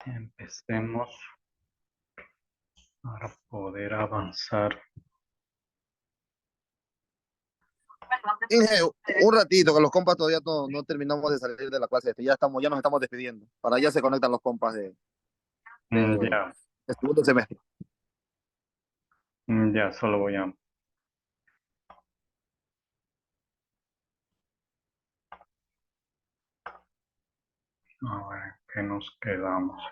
Empecemos para poder avanzar. Inge, un ratito, que los compas todavía no terminamos de salir de la clase. Ya nos estamos despidiendo. Para allá se conectan los compas de Ya, segundo semestre. ya, solo voy a ver qué nos quedamos.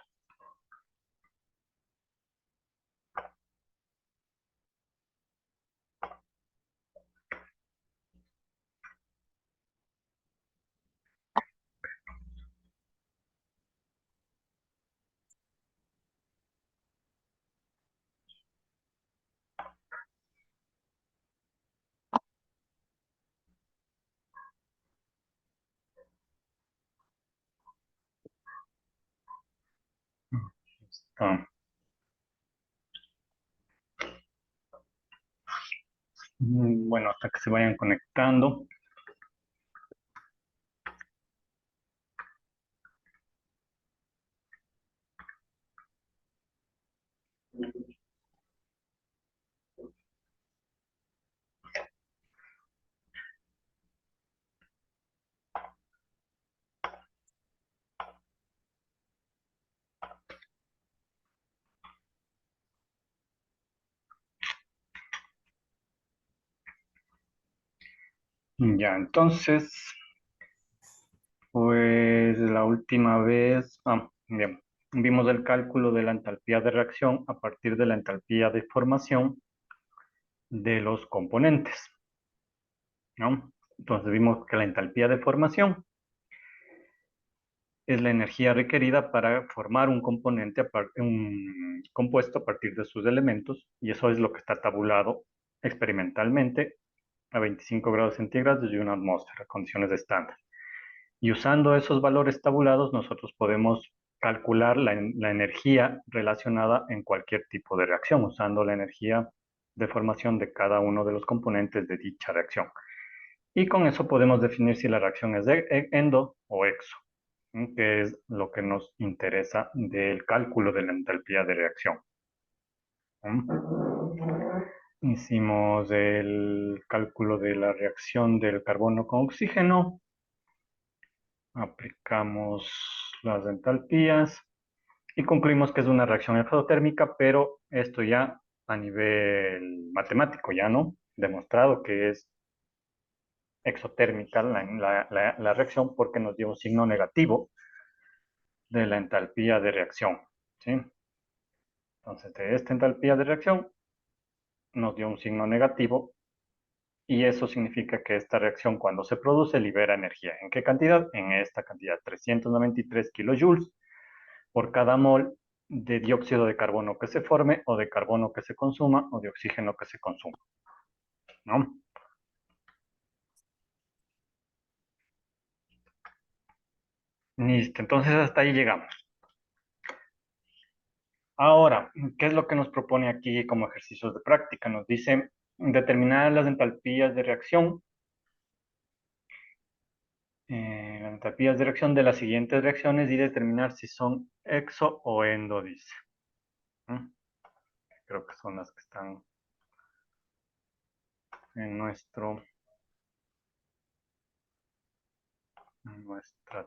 Está. Bueno, hasta que se vayan conectando. Ya, entonces, pues la última vez, bien, vimos el cálculo de la entalpía de reacción a partir de la entalpía de formación de los componentes, ¿no? Entonces vimos que la entalpía de formación es la energía requerida para formar un componente, un compuesto a partir de sus elementos, y eso es lo que está tabulado experimentalmente a 25 grados centígrados y una atmósfera, condiciones estándar. Y usando esos valores tabulados, nosotros podemos calcular la energía relacionada en cualquier tipo de reacción, usando la energía de formación de cada uno de los componentes de dicha reacción. Y con eso podemos definir si la reacción es endo o exo, que es lo que nos interesa del cálculo de la entalpía de reacción. Hicimos el cálculo de la reacción del carbono con oxígeno, aplicamos las entalpías y concluimos que es una reacción exotérmica, pero esto ya a nivel matemático, ya no demostrado que es exotérmica la reacción porque nos dio un signo negativo de la entalpía de reacción, ¿sí? Entonces, de esta entalpía de reacción nos dio un signo negativo y eso significa que esta reacción cuando se produce libera energía. ¿En qué cantidad? En esta cantidad, 393 kilojoules por cada mol de dióxido de carbono que se forme o de carbono que se consuma o de oxígeno que se consuma, ¿no? Listo, entonces hasta ahí llegamos. Ahora, ¿qué es lo que nos propone aquí como ejercicios de práctica? Nos dice determinar las entalpías de reacción, las entalpías de reacción de las siguientes reacciones y determinar si son exo o endo, dice. ¿Mm? Creo que son las que están en nuestra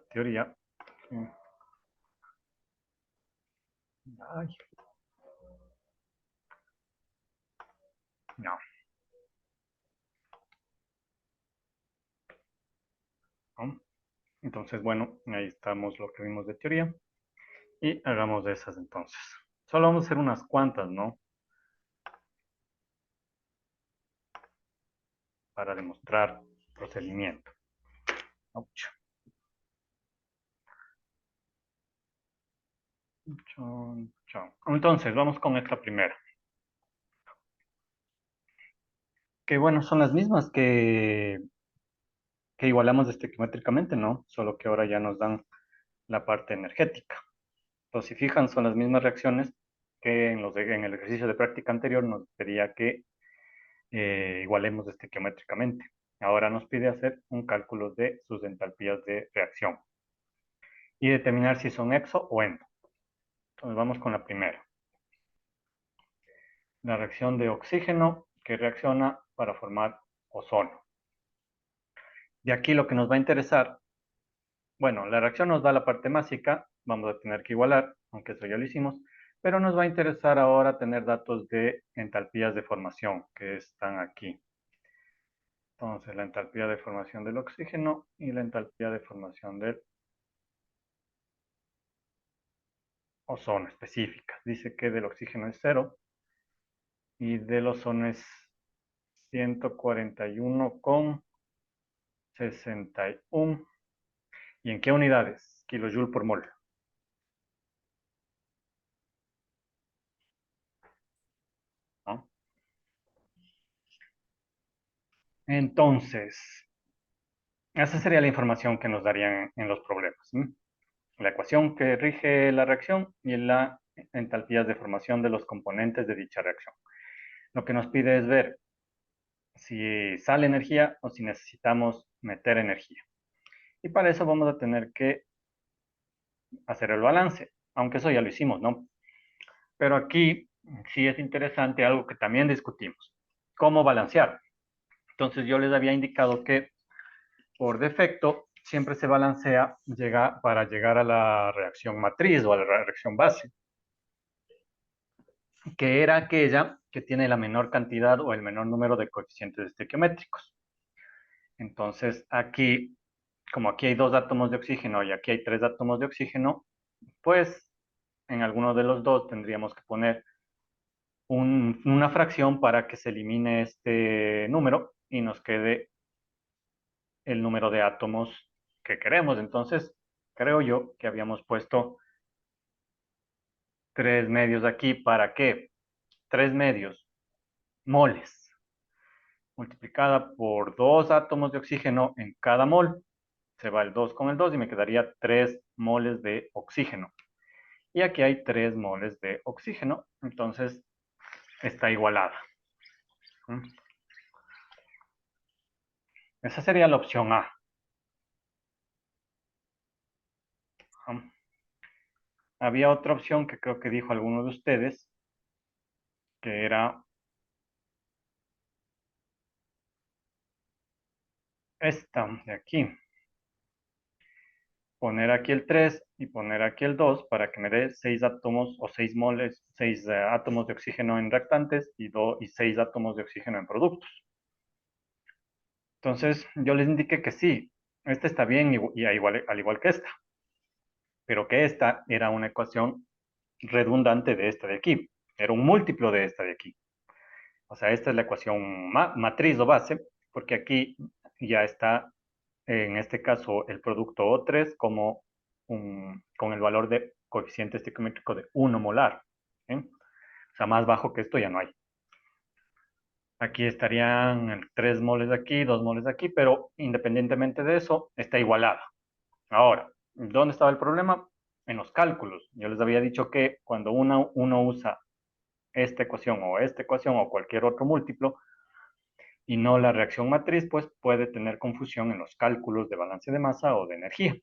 teoría. Ay, no, ¿no? Entonces, bueno, ahí estamos lo que vimos de teoría. Y hagamos de esas entonces. Solo vamos a hacer unas cuantas, ¿no? Para demostrar procedimiento. Ouch. Chon, chon. Entonces, vamos con esta primera. Que bueno, son las mismas que igualamos estequiométricamente, ¿no? Solo que ahora ya nos dan la parte energética. Entonces, si fijan, son las mismas reacciones que en el ejercicio de práctica anterior nos pedía que igualemos estequiométricamente. Ahora nos pide hacer un cálculo de sus entalpías de reacción y determinar si son exo o endo. Entonces vamos con la primera. La reacción de oxígeno que reacciona para formar ozono. De aquí lo que nos va a interesar, bueno, la reacción nos da la parte másica, vamos a tener que igualar, aunque eso ya lo hicimos, pero nos va a interesar ahora tener datos de entalpías de formación que están aquí. Entonces, la entalpía de formación del oxígeno y la entalpía de formación del ozono específicas. Dice que del oxígeno es 0 y del ozono es 141,61. ¿Y en qué unidades? Kilojoule por mol. ¿No? Entonces, esa sería la información que nos darían en los problemas. ¿Sí? La ecuación que rige la reacción y la entalpías de formación de los componentes de dicha reacción. Lo que nos pide es ver si sale energía o si necesitamos meter energía. Y para eso vamos a tener que hacer el balance, aunque eso ya lo hicimos, ¿no? Pero aquí sí es interesante algo que también discutimos, cómo balancear. Entonces yo les había indicado que por defecto siempre se balancea para llegar a la reacción matriz o a la reacción base, que era aquella que tiene la menor cantidad o el menor número de coeficientes estequiométricos. Entonces aquí, como aquí hay 2 átomos de oxígeno y aquí hay 3 átomos de oxígeno, pues en alguno de los dos tendríamos que poner una fracción para que se elimine este número y nos quede el número de átomos que queremos. Entonces, creo yo que habíamos puesto 3 medios aquí. ¿Para qué? 3 medios moles multiplicada por 2 átomos de oxígeno en cada mol. Se va el 2 con el 2 y me quedaría 3 moles de oxígeno. Y aquí hay 3 moles de oxígeno. Entonces, está igualada. Esa sería la opción A. Había otra opción que creo que dijo alguno de ustedes, que era esta de aquí. Poner aquí el 3 y poner aquí el 2 para que me dé 6 átomos o 6 moles, 6 átomos de oxígeno en reactantes y 6 átomos de oxígeno en productos. Entonces, yo les indiqué que sí, esta está bien y al igual que esta, pero que esta era una ecuación redundante de esta de aquí, era un múltiplo de esta de aquí. O sea, esta es la ecuación matriz o base, porque aquí ya está, en este caso, el producto O3 como con el valor de coeficiente estequiométrico de 1 molar. ¿Sí? O sea, más bajo que esto ya no hay. Aquí estarían 3 moles de aquí, 2 moles de aquí, pero independientemente de eso, está igualada. Ahora, ¿dónde estaba el problema? En los cálculos. Yo les había dicho que cuando uno usa esta ecuación o cualquier otro múltiplo, y no la reacción matriz, pues puede tener confusión en los cálculos de balance de masa o de energía.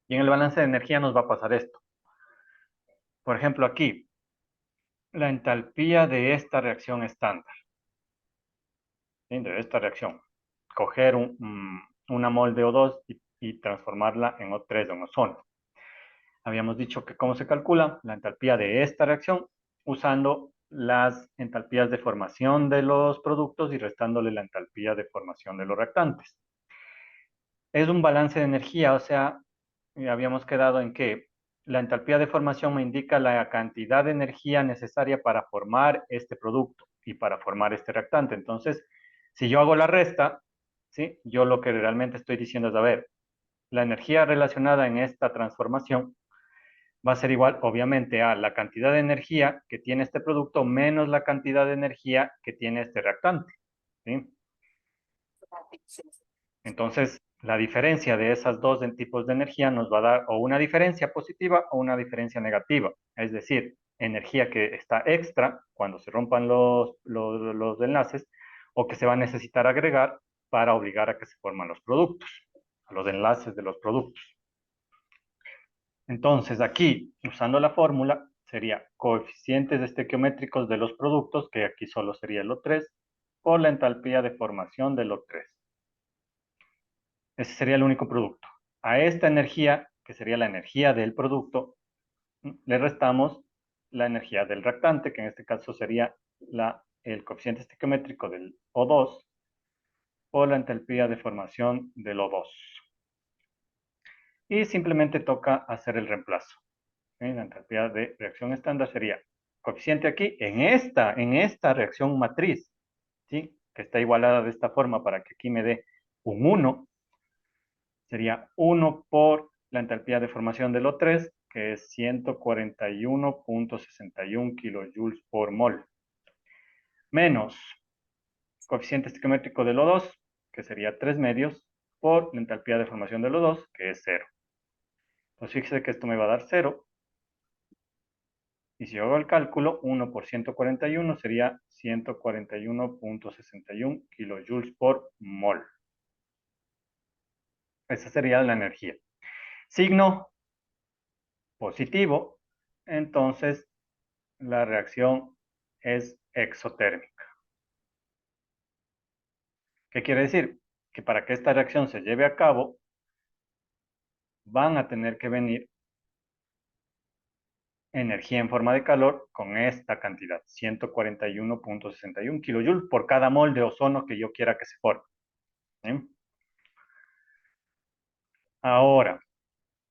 Y en el balance de energía nos va a pasar esto. Por ejemplo, aquí, la entalpía de esta reacción estándar, ¿sí? De esta reacción. Coger una mol de O2 y transformarla en O3, en ozono. Habíamos dicho que cómo se calcula la entalpía de esta reacción usando las entalpías de formación de los productos y restándole la entalpía de formación de los reactantes. Es un balance de energía, o sea, habíamos quedado en que la entalpía de formación me indica la cantidad de energía necesaria para formar este producto y para formar este reactante. Entonces, si yo hago la resta, ¿sí? Yo lo que realmente estoy diciendo es, a ver, la energía relacionada en esta transformación va a ser igual, obviamente, a la cantidad de energía que tiene este producto menos la cantidad de energía que tiene este reactante. ¿Sí? Entonces, la diferencia de esos dos tipos de energía nos va a dar o una diferencia positiva o una diferencia negativa. Es decir, energía que está extra cuando se rompan los enlaces o que se va a necesitar agregar para obligar a que se forman los productos, a los enlaces de los productos. Entonces, aquí, usando la fórmula, sería coeficientes estequiométricos de los productos, que aquí solo sería el O3, por la entalpía de formación del O3. Ese sería el único producto. A esta energía, que sería la energía del producto, le restamos la energía del reactante, que en este caso sería el coeficiente estequiométrico del O2 por la entalpía de formación del O2. Y simplemente toca hacer el reemplazo. La entalpía de reacción estándar sería coeficiente aquí en esta reacción matriz, ¿sí? Que está igualada de esta forma para que aquí me dé un 1, sería 1 por la entalpía de formación del O3, que es 141.61 kilojoules por mol, menos coeficiente estequiométrico del O2, que sería 3 medios, por la entalpía de formación del O2, que es 0. Entonces fíjese que esto me va a dar 0, y si yo hago el cálculo, 1 por 141 sería 141.61 kilojoules por mol. Esa sería la energía. Signo positivo, entonces la reacción es exotérmica. ¿Qué quiere decir? Que para que esta reacción se lleve a cabo, van a tener que venir energía en forma de calor con esta cantidad, 141.61 kilojoules por cada mol de ozono que yo quiera que se forme. ¿Sí? Ahora,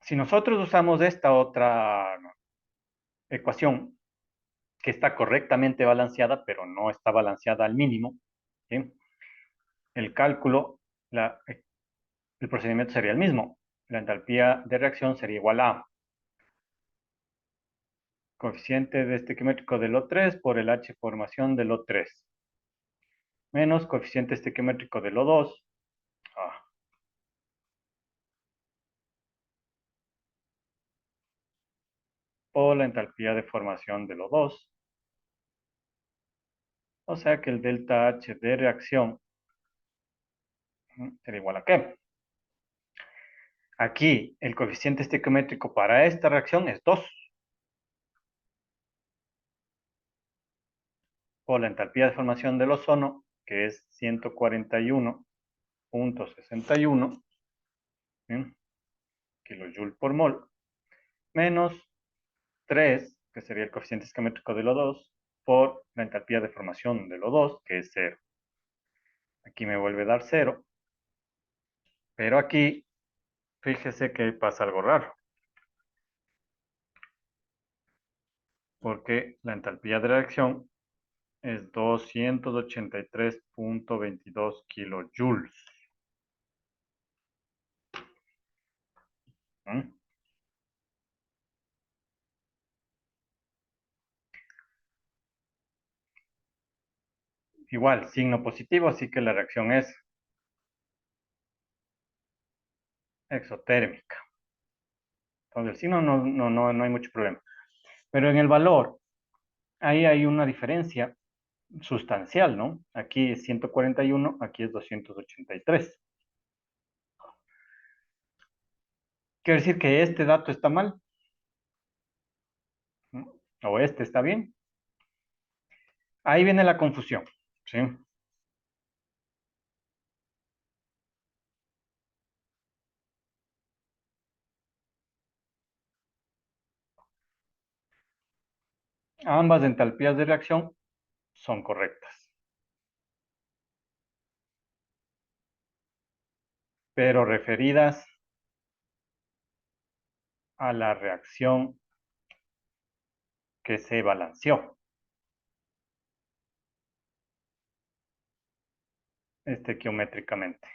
si nosotros usamos esta otra ecuación, que está correctamente balanceada, pero no está balanceada al mínimo, ¿sí? El cálculo, el procedimiento sería el mismo. La entalpía de reacción sería igual a coeficiente de estequiométrico del O3 por el H formación del O3, menos coeficiente estequiométrico del O2, por la entalpía de formación del O2, o sea que el delta H de reacción será igual a ¿qué? Aquí el coeficiente estequiométrico para esta reacción es 2, por la entalpía de formación del ozono, que es 141.61 kilojoules por mol, menos 3, que sería el coeficiente esquemétrico del O2, por la entalpía de formación del O2, que es 0. Aquí me vuelve a dar 0, pero aquí, fíjese que pasa algo raro, porque la entalpía de reacción es 283.22 kilojoules. ¿Mm? Igual, signo positivo, así que la reacción es exotérmica. Entonces, el signo no hay mucho problema. Pero en el valor, ahí hay una diferencia sustancial, ¿no? Aquí es 141, aquí es 283. Quiere decir que este dato está mal, ¿no? O este está bien. Ahí viene la confusión, ¿sí? Ambas entalpías de reacción son correctas, pero referidas a la reacción que se balanceó estequiométricamente.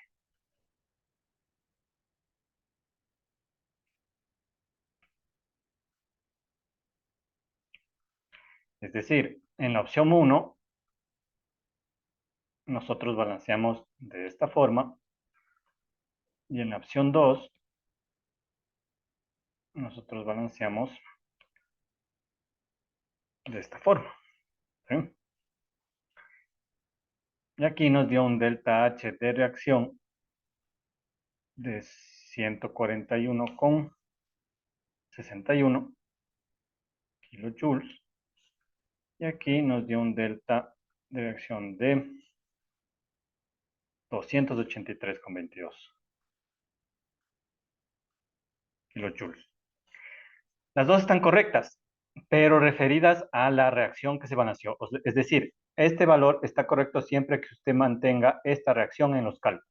Es decir, en la opción 1, nosotros balanceamos de esta forma, y en la opción 2, nosotros balanceamos de esta forma, ¿sí? Y aquí nos dio un delta H de reacción de 141,22 61 kilojoules. Y aquí nos dio un delta de reacción de 283,22 kilojoules. Las dos están correctas, pero referidas a la reacción que se balanceó. Es decir, este valor está correcto siempre que usted mantenga esta reacción en los cálculos.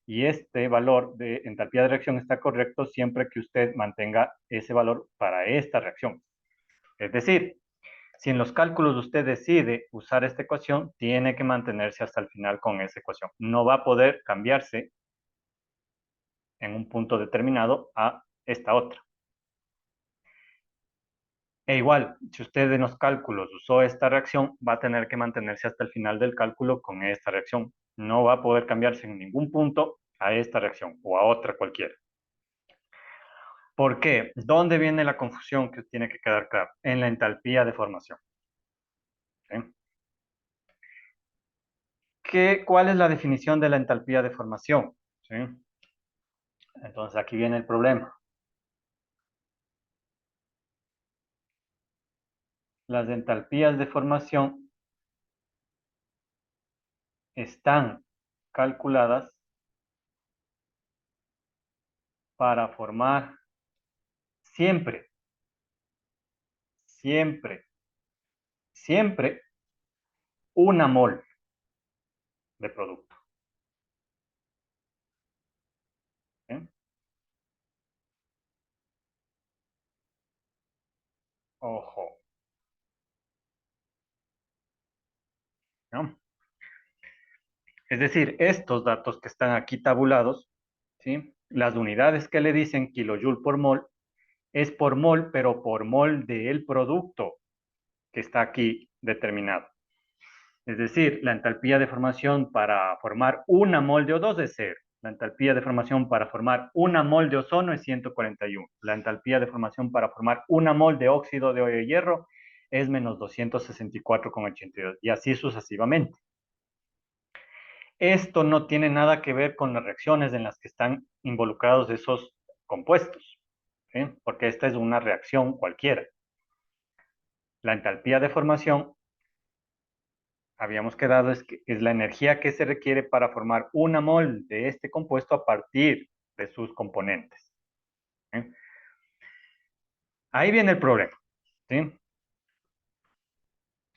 Y este valor de entalpía de reacción está correcto siempre que usted mantenga ese valor para esta reacción. Es decir, si en los cálculos usted decide usar esta ecuación, tiene que mantenerse hasta el final con esa ecuación. No va a poder cambiarse en un punto determinado a esta otra. E igual, si usted en los cálculos usó esta reacción, va a tener que mantenerse hasta el final del cálculo con esta reacción. No va a poder cambiarse en ningún punto a esta reacción o a otra cualquiera. ¿Por qué? ¿Dónde viene la confusión que tiene que quedar claro? En la entalpía de formación. ¿Sí? ¿Cuál es la definición de la entalpía de formación? ¿Sí? Entonces aquí viene el problema. Las entalpías de formación están calculadas para formar siempre, siempre, siempre una mol de producto. ¿Sí? Ojo, ¿no? Es decir, estos datos que están aquí tabulados, ¿sí? Las unidades que le dicen kilojoule por mol, es por mol, pero por mol del producto que está aquí determinado. Es decir, la entalpía de formación para formar una mol de O2 es 0. La entalpía de formación para formar una mol de ozono es 141. La entalpía de formación para formar una mol de óxido de hierro es menos 264,82. Y así sucesivamente. Esto no tiene nada que ver con las reacciones en las que están involucrados esos compuestos, ¿sí? Porque esta es una reacción cualquiera. La entalpía de formación, habíamos quedado, es la energía que se requiere para formar una mol de este compuesto a partir de sus componentes. ¿Sí? Ahí viene el problema. ¿Sí?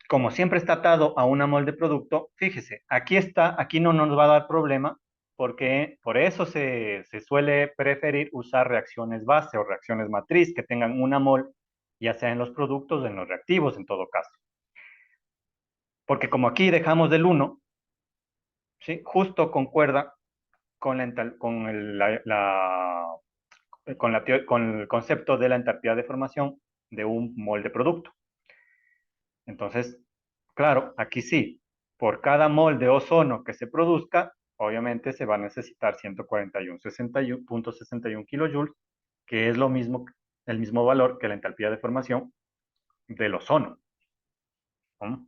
Como siempre está atado a una mol de producto, fíjese, aquí está, aquí no nos va a dar problema porque por eso se suele preferir usar reacciones base o reacciones matriz que tengan una mol, ya sea en los productos o en los reactivos en todo caso. Porque como aquí dejamos del 1, ¿sí? Justo concuerda con, con el concepto de la entalpía de formación de un mol de producto. Entonces, claro, aquí sí, por cada mol de ozono que se produzca, obviamente se va a necesitar 141,61 kilojoules, que es lo mismo, el mismo valor que la entalpía de formación del ozono. ¿No?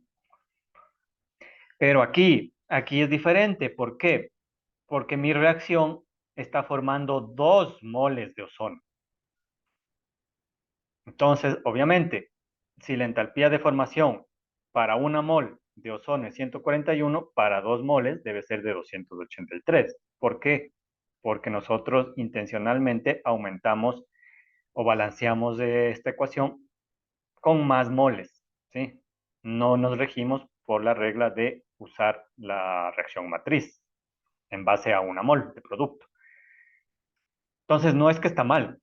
Pero aquí es diferente. ¿Por qué? Porque mi reacción está formando 2 moles de ozono. Entonces, obviamente, si la entalpía de formación para una mol de ozono es 141, para 2 moles debe ser de 283. ¿Por qué? Porque nosotros intencionalmente aumentamos o balanceamos de esta ecuación con más moles, ¿sí? No nos regimos por la regla de usar la reacción matriz en base a una mol de producto. Entonces, no es que está mal,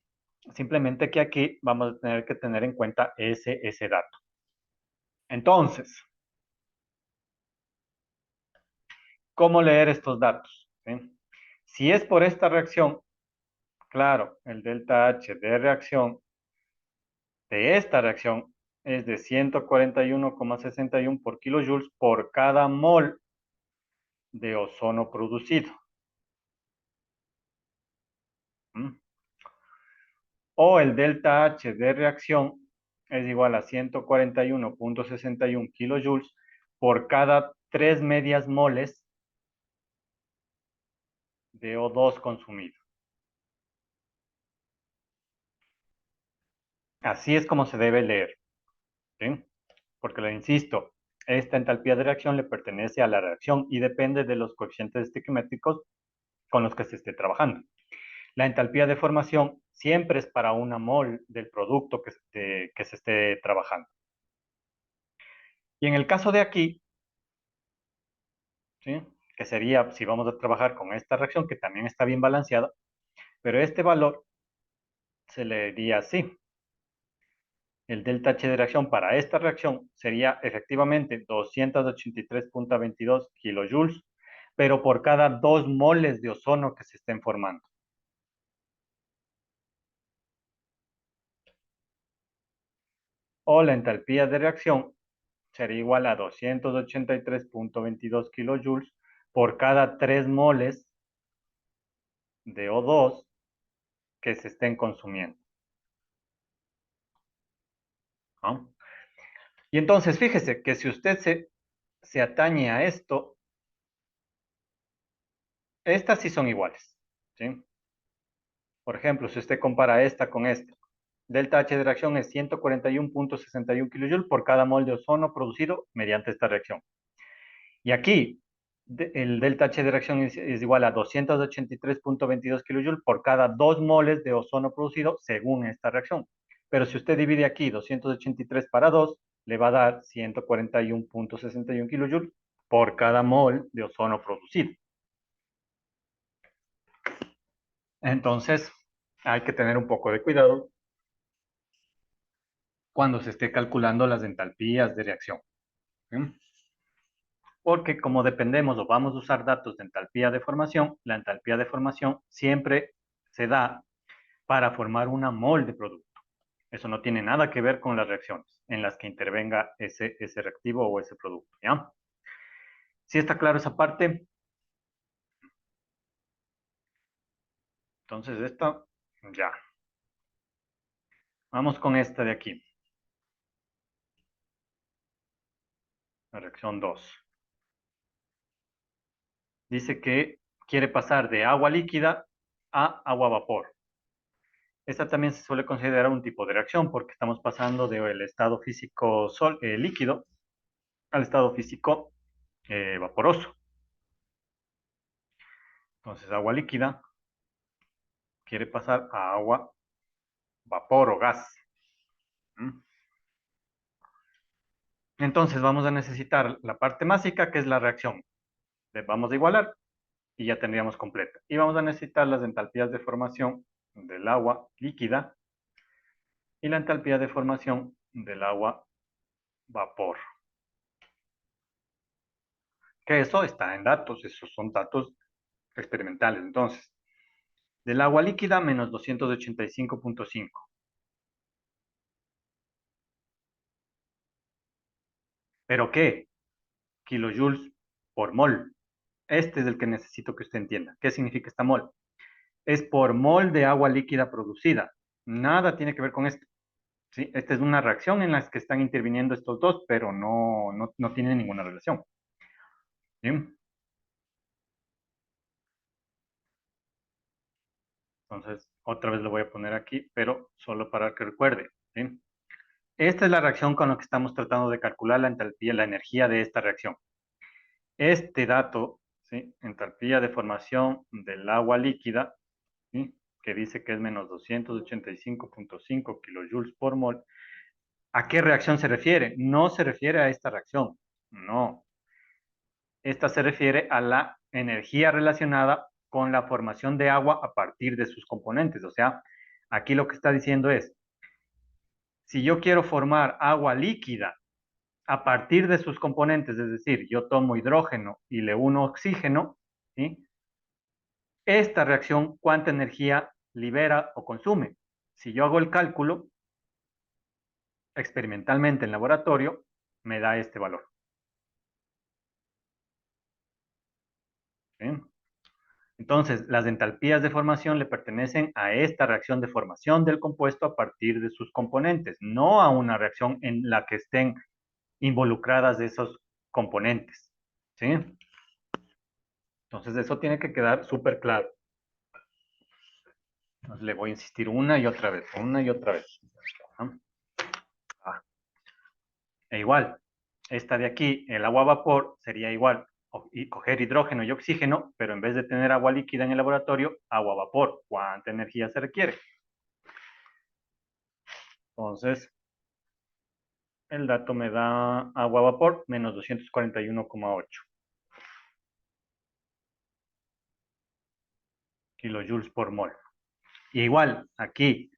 simplemente que aquí vamos a tener que tener en cuenta ese dato. Entonces, ¿cómo leer estos datos? ¿Sí? Si es por esta reacción, claro, el delta H de reacción de esta reacción es de 141,61 por kilojoules por cada mol de ozono producido. ¿Mm? O el delta H de reacción es igual a 141,61 kilojoules por cada 3 medias moles de O2 consumido. Así es como se debe leer, ¿sí? Porque le insisto, esta entalpía de reacción le pertenece a la reacción y depende de los coeficientes estequiométricos con los que se esté trabajando. La entalpía de formación siempre es para una mol del producto que se esté trabajando. Y en el caso de aquí, ¿sí? Que sería si vamos a trabajar con esta reacción, que también está bien balanceada, pero este valor se le diría así. El delta H de reacción para esta reacción sería efectivamente 283.22 kilojoules, pero por cada 2 moles de ozono que se estén formando. O la entalpía de reacción sería igual a 283.22 kilojoules por cada 3 moles de O2 que se estén consumiendo, ¿no? Y entonces, fíjese que si usted se atañe a esto, estas sí son iguales, ¿sí? Por ejemplo, si usted compara esta con esta, delta H de reacción es 141.61 kJ por cada mol de ozono producido mediante esta reacción. Y aquí, el delta H de reacción es igual a 283.22 kJ por cada 2 moles de ozono producido según esta reacción. Pero si usted divide aquí 283 para 2, le va a dar 141.61 kJ por cada mol de ozono producido. Entonces, hay que tener un poco de cuidado cuando se esté calculando las entalpías de reacción, ¿sí? Porque como dependemos o vamos a usar datos de entalpía de formación, la entalpía de formación siempre se da para formar una mol de producto. Eso no tiene nada que ver con las reacciones en las que intervenga ese reactivo o ese producto, ¿ya? ¿Sí está claro esa parte? Entonces esta, ya. Vamos con esta de aquí, la reacción 2. Dice que quiere pasar de agua líquida a agua vapor. Esta también se suele considerar un tipo de reacción porque estamos pasando del estado físico líquido al estado físico vaporoso. Entonces, agua líquida quiere pasar a agua, vapor o gas. ¿Mm? Entonces, vamos a necesitar la parte másica, que es la reacción. Vamos a igualar y ya tendríamos completa. Y vamos a necesitar las entalpías de formación del agua líquida y la entalpía de formación del agua vapor. Que eso está en datos, esos son datos experimentales. Entonces, del agua líquida menos 285.5. ¿Pero qué? Kilojoules por mol. Este es el que necesito que usted entienda. ¿Qué significa esta mol? Es por mol de agua líquida producida. Nada tiene que ver con esto, ¿sí? Esta es una reacción en la que están interviniendo estos dos, pero no tiene ninguna relación. ¿Sí? Entonces, otra vez lo voy a poner aquí, pero solo para que recuerde. ¿Sí? Esta es la reacción con la que estamos tratando de calcular la entalpía, la energía de esta reacción. Este dato, ¿sí? Entalpía de formación del agua líquida, ¿sí? Que dice que es menos 285.5 kilojoules por mol. ¿A qué reacción se refiere? No se refiere a esta reacción, no. Esta se refiere a la energía relacionada con la formación de agua a partir de sus componentes. O sea, aquí lo que está diciendo es, si yo quiero formar agua líquida a partir de sus componentes, es decir, yo tomo hidrógeno y le uno oxígeno, ¿sí? Esta reacción, ¿cuánta energía libera o consume? Si yo hago el cálculo experimentalmente en laboratorio, me da este valor, ¿sí? Entonces, las entalpías de formación le pertenecen a esta reacción de formación del compuesto a partir de sus componentes, no a una reacción en la que estén involucradas esos componentes, ¿sí? Entonces, eso tiene que quedar súper claro. Entonces, le voy a insistir una y otra vez, una y otra vez. ¿no? E igual, esta de aquí, el agua a vapor, sería igual, y coger hidrógeno y oxígeno, pero en vez de tener agua líquida en el laboratorio, agua a vapor. ¿Cuánta energía se requiere? Entonces, el dato me da agua a vapor menos 241,8 kilojoules por mol. Y igual, aquí,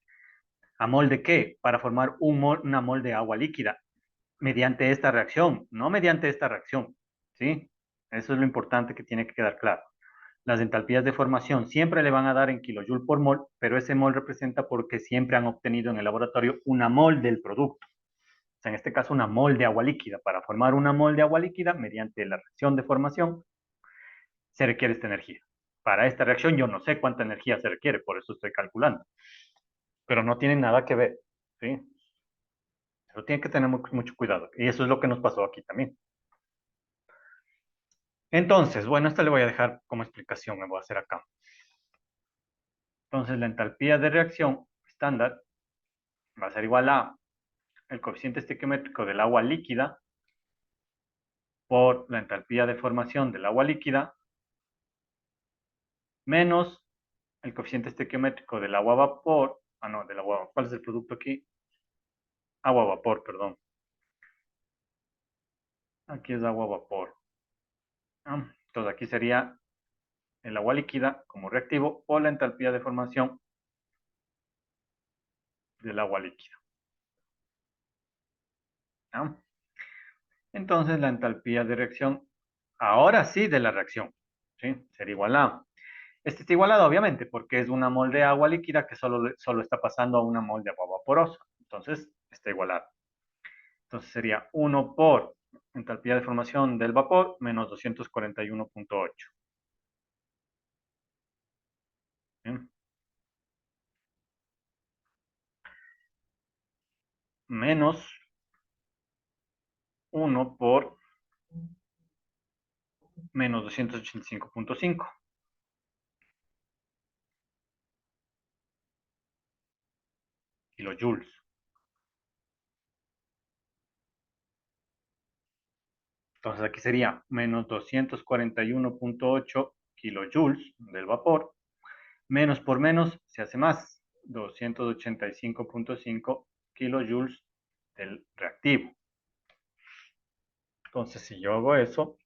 ¿a mol de qué? Para formar una mol de agua líquida, mediante esta reacción, no mediante esta reacción, ¿sí? Eso es lo importante que tiene que quedar claro. Las entalpías de formación siempre le van a dar en kilojoule por mol, pero ese mol representa porque siempre han obtenido en el laboratorio una mol del producto. O sea, en este caso, una mol de agua líquida. Para formar una mol de agua líquida, mediante la reacción de formación, se requiere esta energía. Para esta reacción yo no sé cuánta energía se requiere, por eso estoy calculando. Pero no tiene nada que ver, ¿sí? Pero tiene que tener mucho cuidado. Y eso es lo que nos pasó aquí también. Entonces, bueno, esta le voy a dejar como explicación, me voy a hacer acá. Entonces, la entalpía de reacción estándar va a ser igual a el coeficiente estequiométrico del agua líquida por la entalpía de formación del agua líquida menos el coeficiente estequiométrico del agua a vapor. Ah, no, del agua. ¿Cuál es el producto aquí? Agua a vapor, perdón. Aquí es agua a vapor. Entonces aquí sería el agua líquida como reactivo o la entalpía de formación del agua líquida. ¿Ah? Entonces la entalpía de reacción, ahora sí de la reacción, ¿sí? Sería igual a. Este está igualado, obviamente, porque es una mol de agua líquida que solo está pasando a una mol de agua vaporosa. Entonces, está igualado. Entonces sería 1 por entalpía de formación del vapor menos 241,8. Menos 1 por menos 285,5 kilojoules. Entonces aquí sería menos 241,8 kilojoules del vapor. Menos por menos se hace más. 285,5 kilojoules del reactivo. Entonces, si yo hago eso,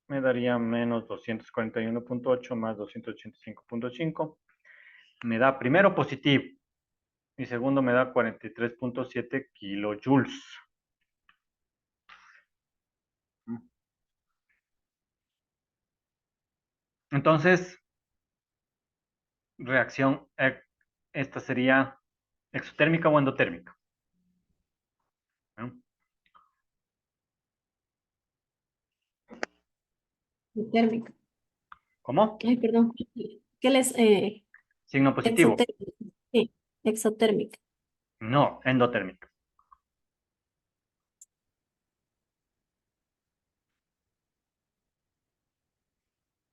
me daría menos 241,8 más 285,5. Me da primero positivo y segundo me da 43,7 kilojoules. Entonces, reacción, esta sería exotérmica o endotérmica. Térmica. ¿Cómo? Ay, perdón. ¿Qué les Signo positivo. exotérmica? Sí, exotérmica. No, endotérmica.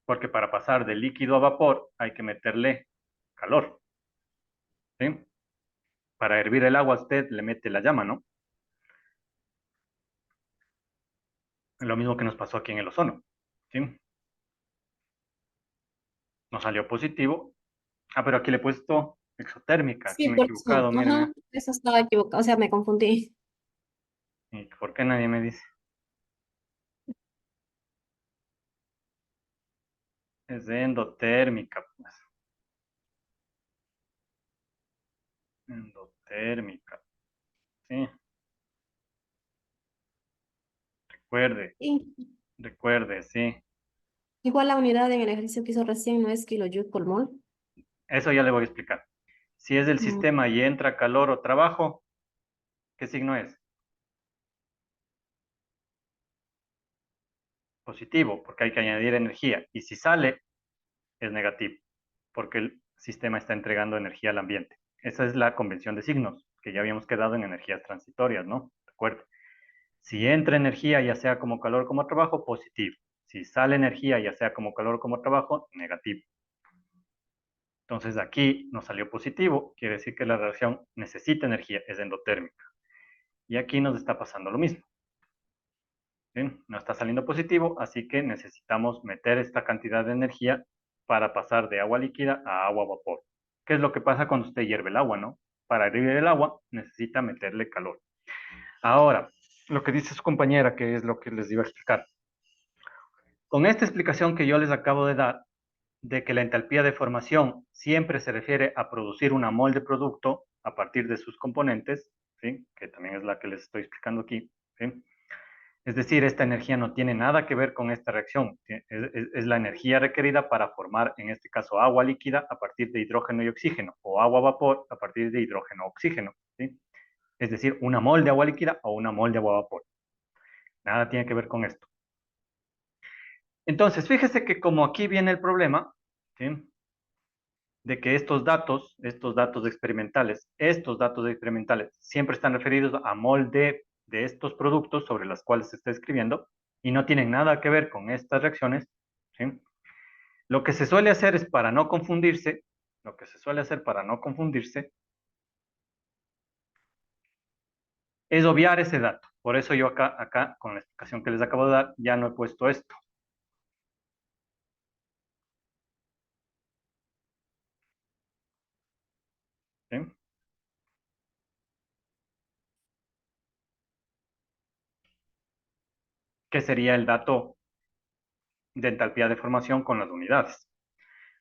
Porque para pasar de líquido a vapor hay que meterle calor. ¿Sí? Para hervir el agua usted le mete la llama, ¿no? Lo mismo que nos pasó aquí en el ozono. ¿Sí? Nos salió positivo. Ah, pero aquí le he puesto exotérmica. Aquí Sí, me he por eso. equivocado, mire, Ajá, mire. eso estaba equivocado. O sea, me confundí. ¿Y por qué nadie me dice? Es de endotérmica, pues. Endotérmica. Sí, recuerde, Y recuerde, sí. igual la unidad en el ejercicio que hizo recién no es kilojoule por mol. Eso ya le voy a explicar. Si es del Mm, sistema y entra calor o trabajo, ¿qué signo es? Positivo, porque hay que añadir energía. Y si sale, es negativo, porque el sistema está entregando energía al ambiente. Esa es la convención de signos, que ya habíamos quedado en energías transitorias, ¿no? Recuerda. Si entra energía, ya sea como calor o como trabajo, positivo. Si sale energía, ya sea como calor o como trabajo, negativo. Entonces aquí nos salió positivo, quiere decir que la reacción necesita energía, es endotérmica. Y aquí nos está pasando lo mismo. ¿Sí? No está saliendo positivo, así que necesitamos meter esta cantidad de energía para pasar de agua líquida a agua vapor. ¿Qué es lo que pasa cuando usted hierve el agua, no? Para hervir el agua necesita meterle calor. Ahora, lo que dice su compañera, que es lo que les iba a explicar. Con esta explicación que yo les acabo de dar, de que la entalpía de formación siempre se refiere a producir una mol de producto a partir de sus componentes, ¿sí? Que también es la que les estoy explicando aquí, ¿sí? Es decir, esta energía no tiene nada que ver con esta reacción. Es la energía requerida para formar, en este caso, agua líquida a partir de hidrógeno y oxígeno, o agua vapor a partir de hidrógeno o oxígeno, ¿sí? Es decir, una mol de agua líquida o una mol de agua vapor. Nada tiene que ver con esto. Entonces, fíjese que como aquí viene el problema, ¿sí? De que estos datos experimentales siempre están referidos a mol de estos productos sobre los cuales se está escribiendo y no tienen nada que ver con estas reacciones, ¿sí? Lo que se suele hacer es para no confundirse, es obviar ese dato. Por eso yo acá, con la explicación que les acabo de dar, ya no he puesto esto, ¿sí? Que sería el dato de entalpía de formación con las unidades.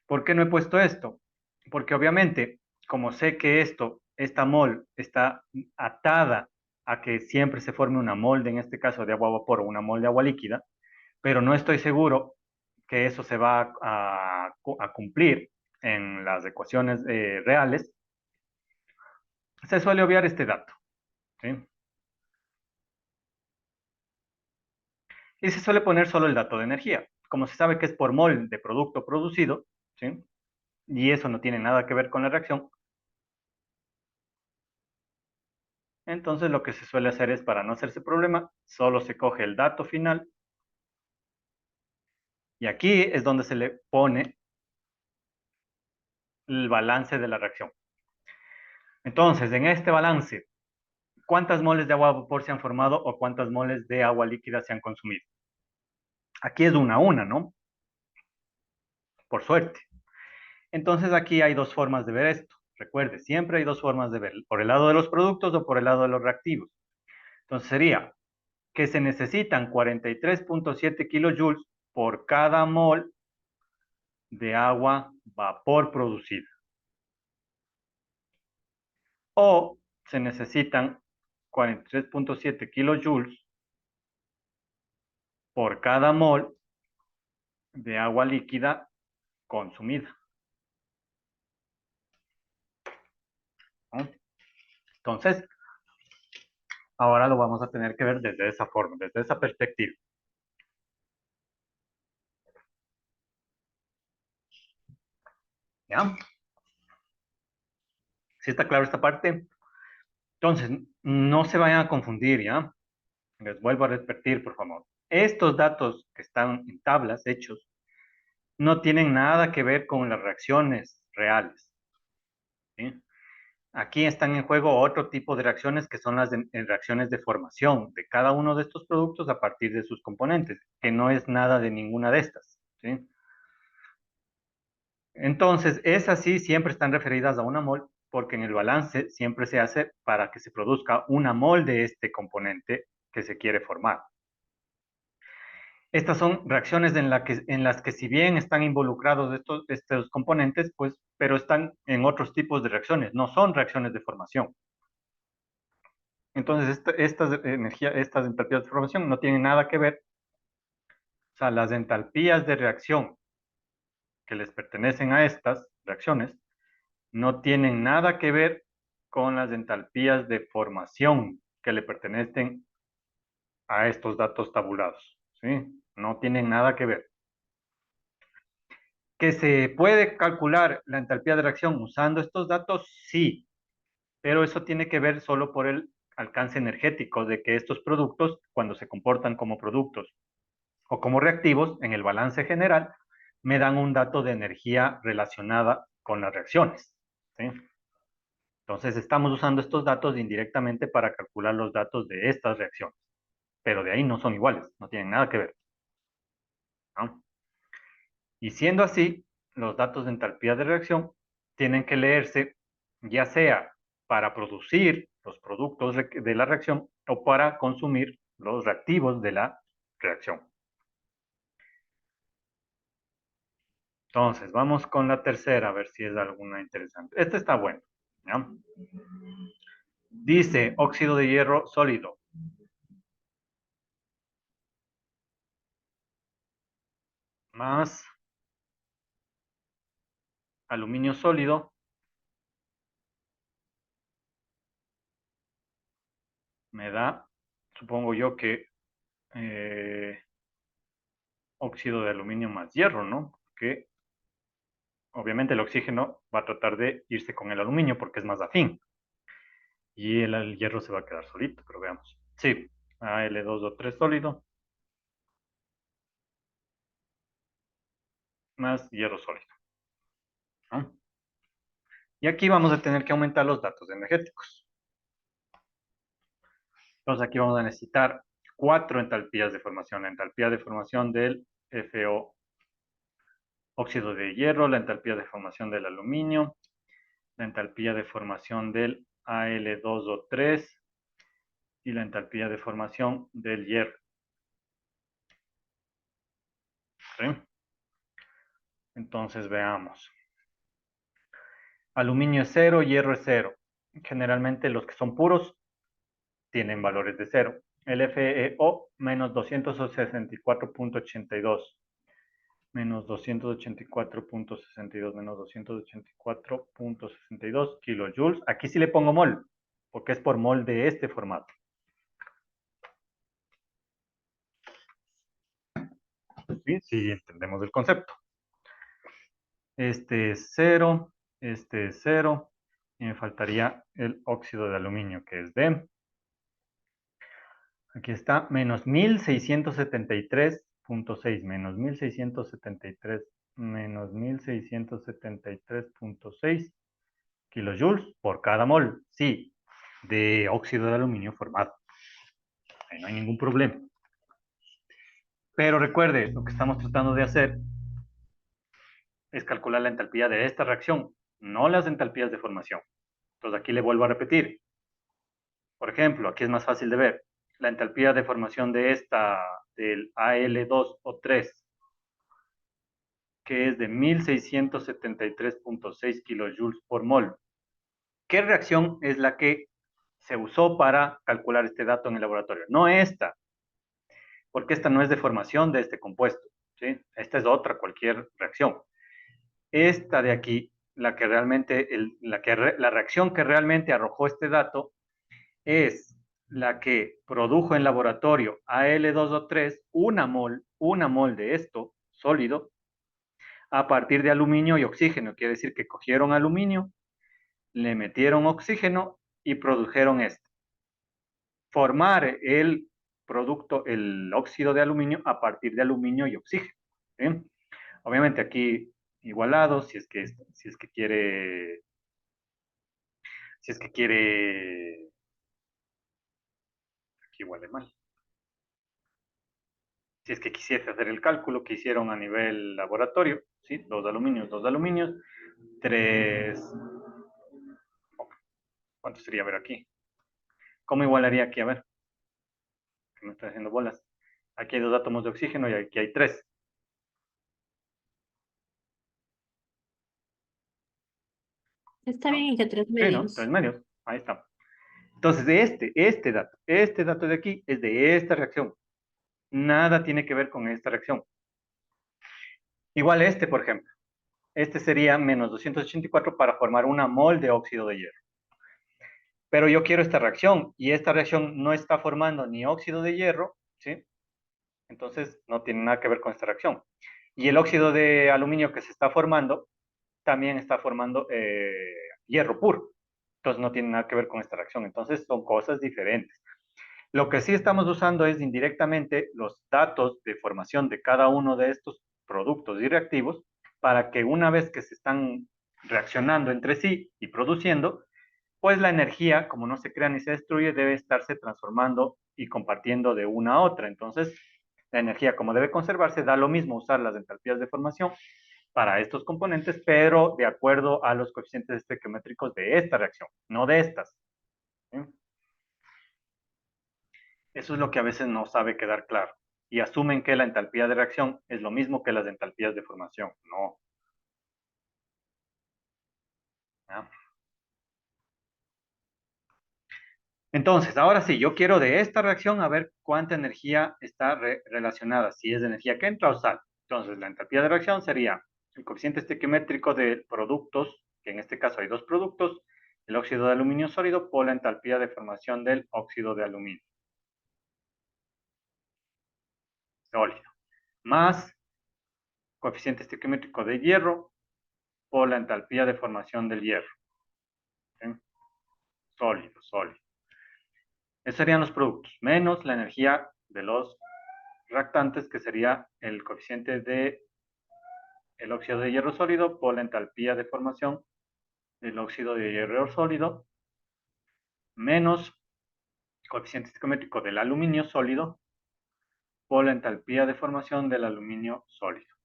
¿Por qué no he puesto esto? Porque obviamente, como sé que esta mol está atada a que siempre se forme una mol, en este caso de agua vapor o una mol de agua líquida, pero no estoy seguro que eso se va a cumplir en las ecuaciones reales, se suele obviar este dato, ¿sí? Y se suele poner solo el dato de energía. Como se sabe que es por mol de producto producido, ¿sí? Y eso no tiene nada que ver con la reacción, entonces lo que se suele hacer es, para no hacerse problema, solo se coge el dato final y aquí es donde se le pone el balance de la reacción. Entonces, en este balance, ¿cuántas moles de agua a vapor se han formado o cuántas moles de agua líquida se han consumido? Aquí es una a una, ¿no? Por suerte. Entonces aquí hay dos formas de ver esto. Recuerde, siempre hay dos formas de ver, por el lado de los productos o por el lado de los reactivos. Entonces sería que se necesitan 43.7 kilojoules por cada mol de agua vapor producida. O se necesitan 43.7 kilojoules por cada mol de agua líquida consumida, ¿no? Entonces, ahora lo vamos a tener que ver desde esa forma, desde esa perspectiva. ¿Ya? ¿Sí está claro esta parte? Entonces, no se vayan a confundir, ¿ya? Les vuelvo a repetir, por favor. Estos datos que están en tablas hechos no tienen nada que ver con las reacciones reales, ¿sí? Aquí están en juego otro tipo de reacciones que son las reacciones de formación de cada uno de estos productos a partir de sus componentes, que no es nada de ninguna de estas, ¿sí? Entonces, esas sí siempre están referidas a una mol, porque en el balance siempre se hace para que se produzca una mol de este componente que se quiere formar. Estas son reacciones en las que si bien están involucrados estos componentes, pues, pero están en otros tipos de reacciones, no son reacciones de formación. Entonces, estas entalpías de formación no tienen nada que ver, o sea, las entalpías de reacción que les pertenecen a estas reacciones no tienen nada que ver con las entalpías de formación que le pertenecen a estos datos tabulados, ¿sí? No tienen nada que ver. ¿Que se puede calcular la entalpía de reacción usando estos datos? Sí, pero eso tiene que ver solo por el alcance energético de que estos productos, cuando se comportan como productos o como reactivos en el balance general, me dan un dato de energía relacionada con las reacciones, ¿sí? Entonces estamos usando estos datos indirectamente para calcular los datos de estas reacciones, pero de ahí no son iguales, no tienen nada que ver, ¿no? Y siendo así, los datos de entalpía de reacción tienen que leerse ya sea para producir los productos de la reacción o para consumir los reactivos de la reacción. Entonces, vamos con la tercera, a ver si es alguna interesante. Este está bueno, ¿ya? Dice óxido de hierro sólido. Más aluminio sólido me da, supongo yo que óxido de aluminio más hierro, ¿no? Que obviamente el oxígeno va a tratar de irse con el aluminio porque es más afín. Y el hierro se va a quedar solito, pero veamos. Sí, Al2O3 sólido más hierro sólido, ¿no? Y aquí vamos a tener que aumentar los datos energéticos. Entonces aquí vamos a necesitar 4 entalpías de formación. La entalpía de formación del FO, óxido de hierro, la entalpía de formación del aluminio, la entalpía de formación del Al2O3 y la entalpía de formación del hierro. ¿Sí? Entonces veamos. Aluminio es 0, hierro es 0. Generalmente los que son puros tienen valores de 0. El FeO menos 264.82. Menos 284.62 menos 284.62 kilojoules. Aquí sí le pongo mol, porque es por mol de este formato. ¿Sí? Sí, entendemos el concepto. Este es 0, este es 0, y me faltaría el óxido de aluminio, que es D. Aquí está, menos 1673.6, menos 1673, menos 1673.6 kilojoules por cada mol, sí, de óxido de aluminio formado. Ahí no hay ningún problema. Pero recuerde, lo que estamos tratando de hacer es calcular la entalpía de esta reacción, no las entalpías de formación. Entonces aquí le vuelvo a repetir. Por ejemplo, aquí es más fácil de ver. La entalpía de formación de esta, del Al2O3, que es de 1673.6 kilojoules por mol. ¿Qué reacción es la que se usó para calcular este dato en el laboratorio? No esta, porque esta no es de formación de este compuesto, ¿sí? Esta es otra, cualquier reacción. Esta de aquí, la reacción que realmente arrojó este dato es la que produjo en laboratorio Al2O3 una mol de esto sólido a partir de aluminio y oxígeno. Quiere decir que cogieron aluminio, le metieron oxígeno y produjeron esto. Formar el producto, el óxido de aluminio a partir de aluminio y oxígeno. ¿Sí? Obviamente aquí igualado, aquí iguale mal. Si es que quisiese hacer el cálculo que hicieron a nivel laboratorio, ¿sí? Dos aluminios, tres. ¿Cuánto sería? A ver aquí. ¿Cómo igualaría aquí? A ver, que me estoy haciendo bolas. Aquí hay 2 átomos de oxígeno y aquí hay 3. Está ¿No? bien que 3 Sí, ¿no? 3 medios. medios. Ahí está. Entonces, este dato de aquí es de esta reacción. Nada tiene que ver con esta reacción. Igual este, por ejemplo. Este sería menos 284 para formar una mol de óxido de hierro. Pero yo quiero esta reacción y esta reacción no está formando ni óxido de hierro, ¿sí? Entonces no tiene nada que ver con esta reacción. Y el óxido de aluminio que se está formando también está formando hierro puro. Entonces no tiene nada que ver con esta reacción. Entonces son cosas diferentes. Lo que sí estamos usando es indirectamente los datos de formación de cada uno de estos productos y reactivos para que una vez que se están reaccionando entre sí y produciendo, pues la energía, como no se crea ni se destruye, debe estarse transformando y compartiendo de una a otra. Entonces, la energía, como debe conservarse, da lo mismo usar las entalpías de formación para estos componentes, pero de acuerdo a los coeficientes estequiométricos de esta reacción, no de estas. ¿Sí? Eso es lo que a veces no sabe quedar claro. Y asumen que la entalpía de reacción es lo mismo que las entalpías de formación. No. ¿Ya? Entonces, ahora sí, yo quiero de esta reacción a ver cuánta energía está relacionada, si es de energía que entra o sale. Entonces, la entalpía de reacción sería el coeficiente estequiométrico de productos, que en este caso hay dos productos, el óxido de aluminio sólido por la entalpía de formación del óxido de aluminio sólido, más coeficiente estequiométrico de hierro por la entalpía de formación del hierro. ¿Sí? Sólido, sólido. Esos serían los productos, menos la energía de los reactantes, que sería el coeficiente de el óxido de hierro sólido por la entalpía de formación del óxido de hierro sólido, menos coeficiente estequiométrico del aluminio sólido por la entalpía de formación del aluminio sólido.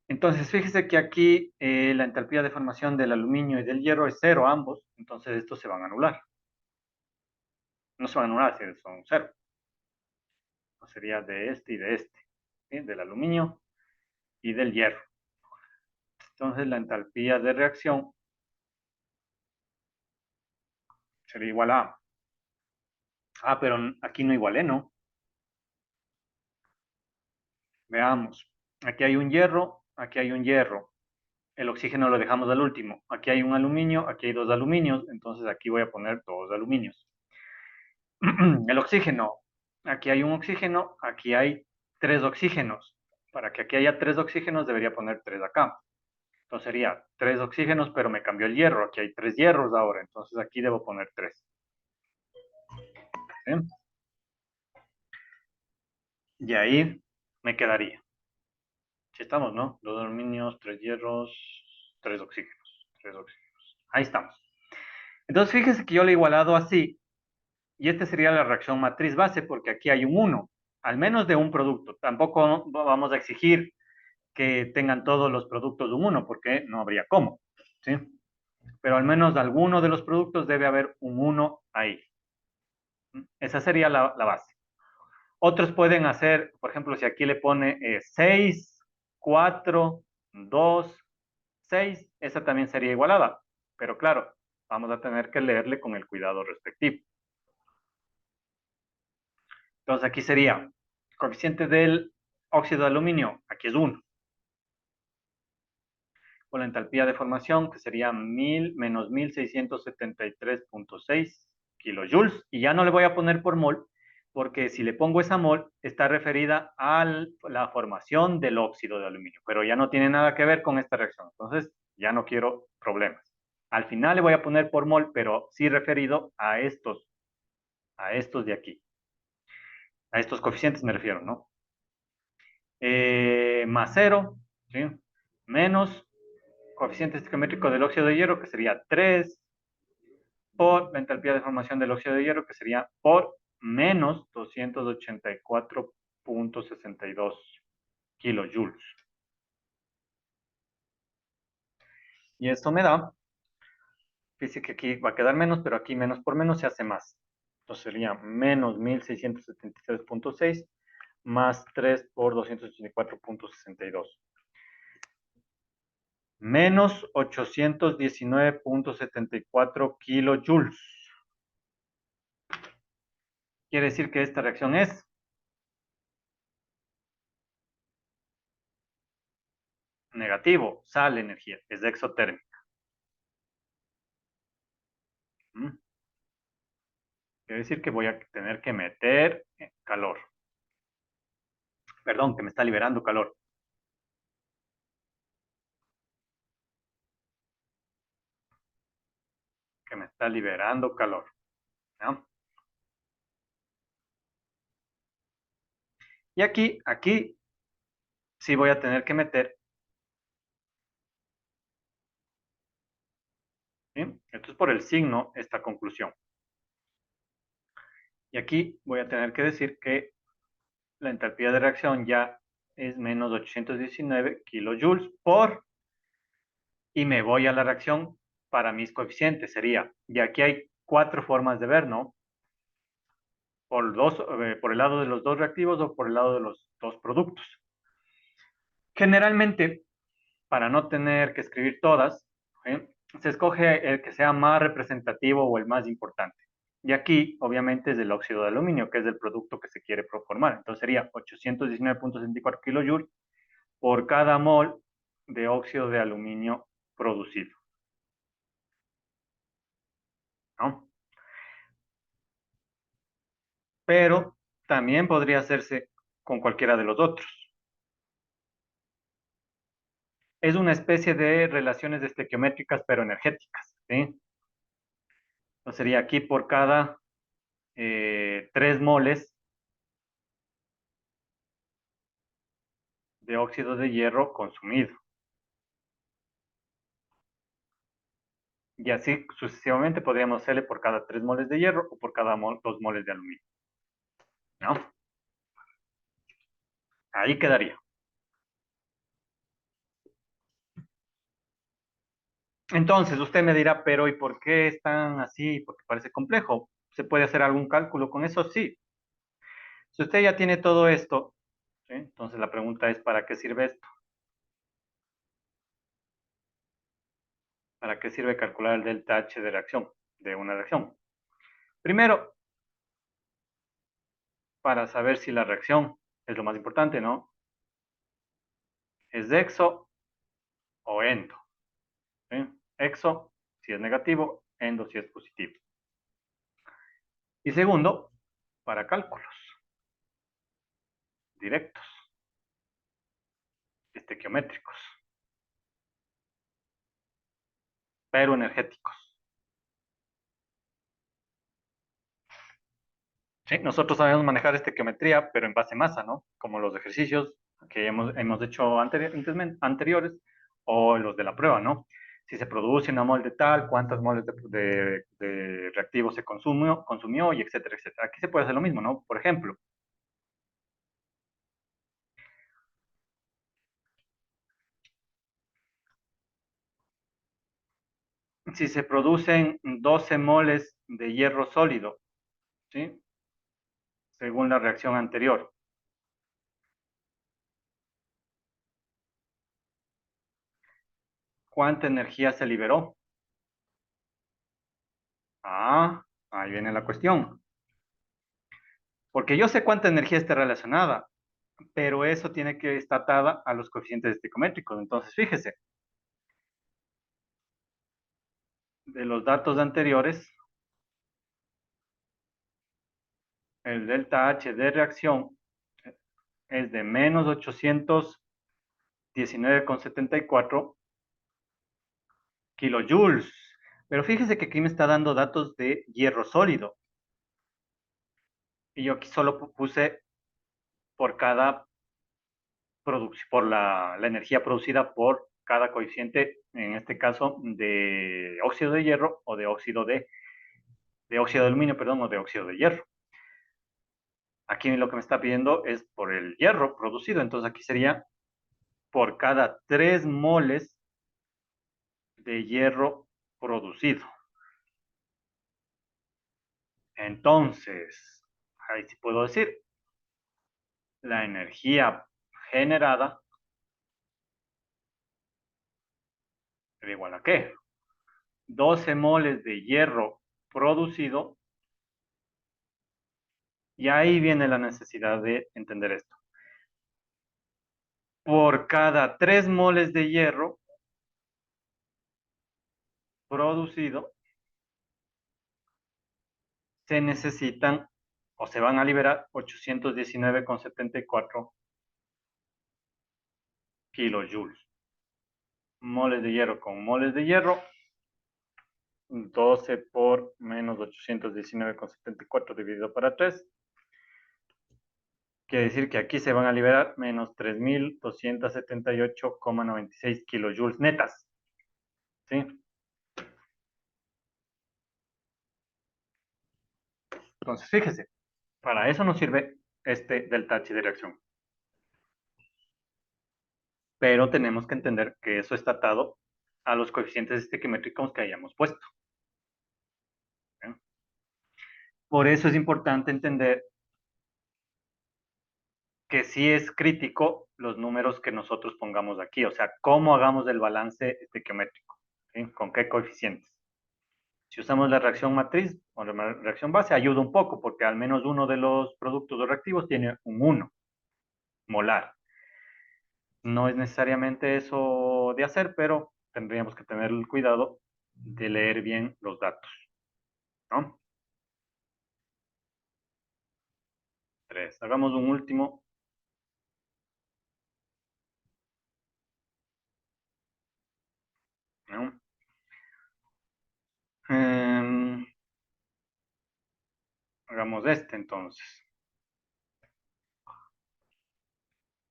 Entonces, fíjese que aquí la entalpía de formación del aluminio y del hierro es cero ambos, entonces estos se van a anular. No se van a anular, son cero. Sería de este y de este, ¿sí? Del aluminio y del hierro. Entonces, la entalpía de reacción sería igual a... Ah, pero aquí no igualé, ¿no? Veamos. Aquí hay un hierro, aquí hay un hierro. El oxígeno lo dejamos al último. Aquí hay un aluminio, aquí hay dos aluminios, entonces aquí voy a poner dos aluminios. El oxígeno, aquí hay un oxígeno, aquí hay tres oxígenos. Para que aquí haya tres oxígenos debería poner tres acá. Entonces sería tres oxígenos, pero me cambió el hierro. Aquí hay tres hierros ahora, entonces aquí debo poner tres. ¿Sí? Y ahí me quedaría. Si estamos, ¿no? Dos aluminios, tres hierros, tres oxígenos. Tres oxígenos. Ahí estamos. Entonces fíjese que yo lo he igualado así. Y esta sería la reacción matriz base, porque aquí hay un 1, al menos de un producto. Tampoco vamos a exigir que tengan todos los productos un 1, porque no habría cómo. ¿Sí? Pero al menos de alguno de los productos debe haber un 1 ahí. Esa sería la base. Otros pueden hacer, por ejemplo, si aquí le pone 6, 4, 2, 6, esa también sería igualada. Pero claro, vamos a tener que leerle con el cuidado respectivo. Entonces aquí sería coeficiente del óxido de aluminio, aquí es 1. Con la entalpía de formación, que sería 1000 menos 1673.6 kilojoules. Y ya no le voy a poner por mol, porque si le pongo esa mol, está referida a la formación del óxido de aluminio. Pero ya no tiene nada que ver con esta reacción. Entonces, ya no quiero problemas. Al final le voy a poner por mol, pero sí referido a estos de aquí. A estos coeficientes me refiero, ¿no? Más 0, ¿sí? Menos coeficiente estequiométrico del óxido de hierro, que sería 3, por la entalpía de formación del óxido de hierro, que sería por menos 284.62 kilojoules. Y esto me da, dice que aquí va a quedar menos, pero aquí menos por menos se hace más. Entonces sería menos 1673.6 más 3 por 284.62. Menos 819.74 kilojoules. Quiere decir que esta reacción es negativo, sale energía, es exotérmica. ¿Mm? Quiere decir que voy a tener que meter calor. Perdón, que me está liberando calor. Que me está liberando calor. ¿No? Y aquí sí voy a tener que meter por el signo esta conclusión. Y aquí voy a tener que decir que la entalpía de reacción ya es menos 819 kilojoules por, y me voy a la reacción para mis coeficientes, sería, y aquí hay 4 formas de ver, ¿no? Por el lado de los dos reactivos o por el lado de los dos productos. Generalmente, para no tener que escribir todas, se escoge el que sea más representativo o el más importante. Y aquí, obviamente, es el óxido de aluminio, que es el producto que se quiere formar. Entonces sería 819.64 kilojoules por cada mol de óxido de aluminio producido, ¿no? Pero también podría hacerse con cualquiera de los otros. Es una especie de relaciones estequiométricas, pero energéticas, ¿sí? Entonces sería aquí por cada 3 moles de óxido de hierro consumido. Y así sucesivamente podríamos hacerle por cada 3 moles de hierro o por cada 2 moles de aluminio, ¿no? Ahí quedaría. Entonces, usted me dirá, pero ¿y por qué están así? Porque parece complejo. ¿Se puede hacer algún cálculo con eso? Sí. Si usted ya tiene todo esto, ¿sí? Entonces la pregunta es, ¿para qué sirve esto? ¿Para qué sirve calcular el delta H de reacción, de una reacción? Primero, para saber si la reacción es lo más importante, ¿no? ¿Es de exo o endo? ¿Sí? Exo si es negativo, endo si es positivo. Y segundo, para cálculos directos, estequiométricos, pero energéticos. Sí, nosotros sabemos manejar estequiometría, pero en base masa, ¿no? Como los ejercicios que hemos hecho anteriores o los de la prueba, ¿no? Si se produce una mol de tal, cuántas moles de reactivo se consumió y etcétera, etcétera. Aquí se puede hacer lo mismo, ¿no? Por ejemplo, si se producen 12 moles de hierro sólido, ¿sí? Según la reacción anterior. ¿Cuánta energía se liberó? Ah, ahí viene la cuestión. Porque yo sé cuánta energía está relacionada, pero eso tiene que estar atada a los coeficientes estequiométricos. Entonces, fíjese, de los datos anteriores, el delta H de reacción es de menos 819,74 kilojoules. Pero fíjese que aquí me está dando datos de hierro sólido. Y yo aquí solo puse por cada por la energía producida por cada coeficiente, en este caso de óxido de hierro o de óxido de aluminio, perdón, o de óxido de hierro. Aquí lo que me está pidiendo es por el hierro producido, entonces aquí sería por cada 3 moles de hierro producido. Entonces, ahí sí puedo decir, la energía generada es igual a ¿qué? 12 moles de hierro producido, y ahí viene la necesidad de entender esto. Por cada 3 moles de hierro producido, se necesitan o se van a liberar 819,74 kilojoules. Moles de hierro con moles de hierro, 12 por menos 819,74 dividido para 3. Quiere decir que aquí se van a liberar menos 3.278,96 kilojoules netas. ¿Sí? Entonces, fíjese, para eso nos sirve este delta H de reacción. Pero tenemos que entender que eso está atado a los coeficientes estequiométricos que hayamos puesto. ¿Bien? Por eso es importante entender que sí es crítico los números que nosotros pongamos aquí, o sea, cómo hagamos el balance estequiométrico, ¿sí? ¿Con qué coeficientes? Si usamos la reacción matriz o la reacción base, ayuda un poco, porque al menos uno de los productos o reactivos tiene un 1 molar. No es necesariamente eso de hacer, pero tendríamos que tener el cuidado de leer bien los datos, ¿no? 3. Hagamos un último. ¿No? Hagamos este entonces.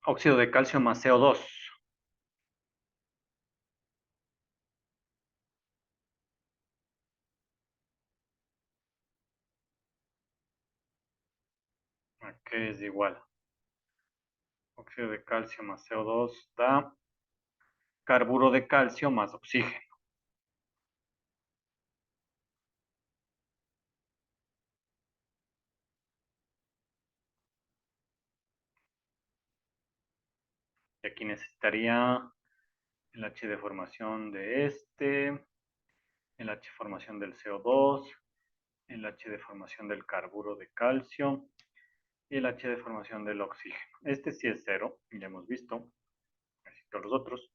Óxido de calcio más CO2. Aquí es igual. Óxido de calcio más CO2 da carburo de calcio más oxígeno. Y aquí necesitaría el H de formación de este, el H de formación del CO2, el H de formación del carburo de calcio y el H de formación del oxígeno. Este sí es cero, ya hemos visto. Necesito los otros.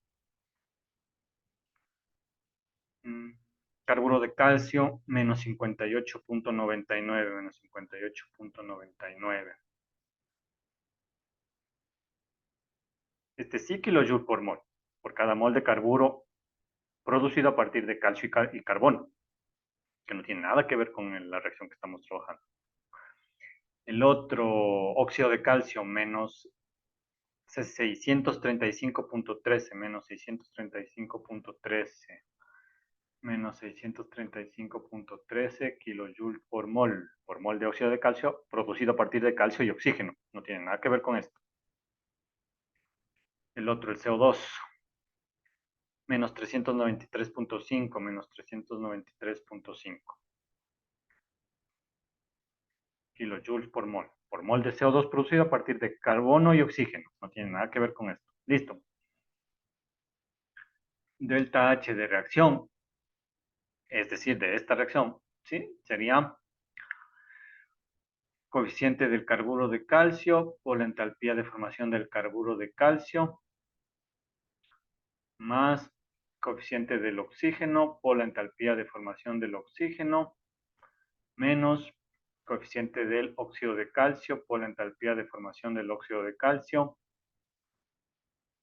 Carburo de calcio, menos 58.99, menos 58.99. Este sí kilojoule por mol, por cada mol de carburo producido a partir de calcio y carbono, que no tiene nada que ver con la reacción que estamos trabajando. El otro, óxido de calcio, menos 635.13, menos 635.13, menos 635.13 kilojoule por mol de óxido de calcio producido a partir de calcio y oxígeno. No tiene nada que ver con esto. El otro, el CO2, menos 393.5, menos 393.5 kilojoules por mol de CO2 producido a partir de carbono y oxígeno. No tiene nada que ver con esto. Listo. Delta H de reacción, es decir, de esta reacción, ¿sí? Sería coeficiente del carburo de calcio por la entalpía de formación del carburo de calcio más coeficiente del oxígeno por la entalpía de formación del oxígeno menos coeficiente del óxido de calcio por la entalpía de formación del óxido de calcio.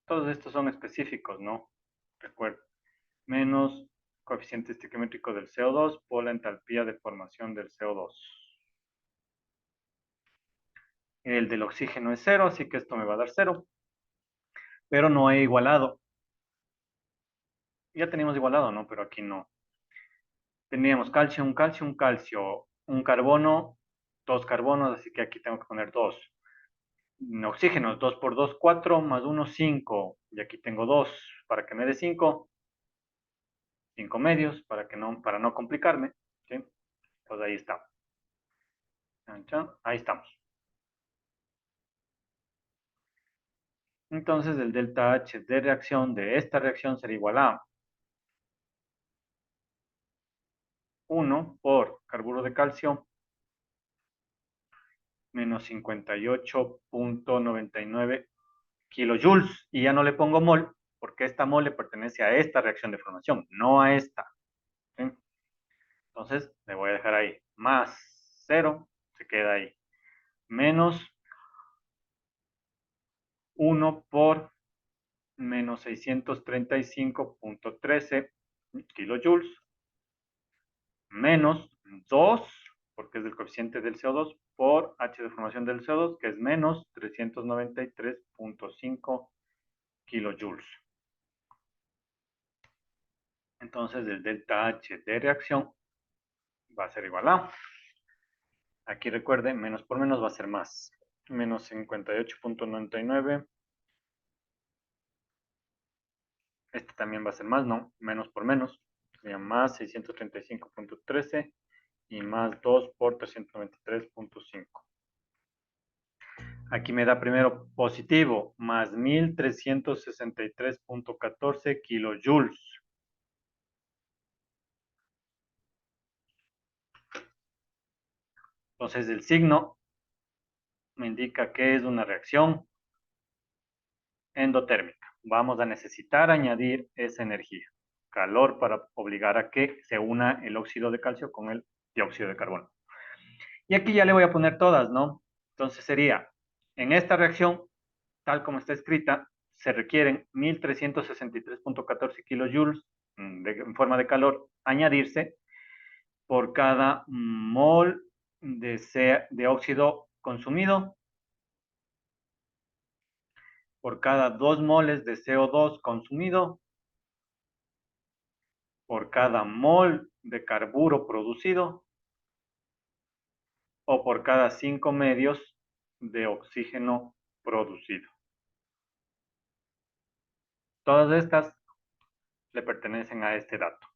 Todos estos son específicos, ¿no? Recuerda. Menos coeficiente estequiométrico del CO2 por la entalpía de formación del CO2. El del oxígeno es 0, así que esto me va a dar 0. Pero no he igualado. Ya teníamos igualado, ¿no? Pero aquí no. Teníamos calcio, un calcio, un calcio. Un carbono, dos carbonos, así que aquí tengo que poner 2. Oxígeno, 2 por 2, 4, más 1, 5. Y aquí tengo 2 para que me dé 5. 5 medios para no complicarme. ¿Sí? Pues ahí está. Ahí estamos. Entonces el delta H de reacción de esta reacción será igual a 1 por carburo de calcio menos 58.99 kilojoules. Y ya no le pongo mol, porque esta mol le pertenece a esta reacción de formación, no a esta. ¿Sí? Entonces le voy a dejar ahí. Más 0, se queda ahí. Menos 1 por menos 635.13 kilojoules menos 2, porque es el coeficiente del CO2, por H de formación del CO2, que es menos 393.5 kilojoules. Entonces el delta H de reacción va a ser igual a Aquí recuerde, menos por menos va a ser más. Menos 58.99. Este también va a ser más, ¿no? Menos por menos. Sería más 635.13 y más 2 por 393.5. Aquí me da primero positivo, más 1363.14 kilojoules. Entonces el signo me indica que es una reacción endotérmica. Vamos a necesitar añadir esa energía, calor, para obligar a que se una el óxido de calcio con el dióxido de carbono. Y aquí ya le voy a poner todas, ¿no? Entonces sería, en esta reacción, tal como está escrita, se requieren 1363.14 kilojoules en forma de calor añadirse por cada mol de óxido consumido, por cada 2 moles de CO2 consumido, por cada mol de carburo producido o por cada 5 medios de oxígeno producido. Todas estas le pertenecen a este dato,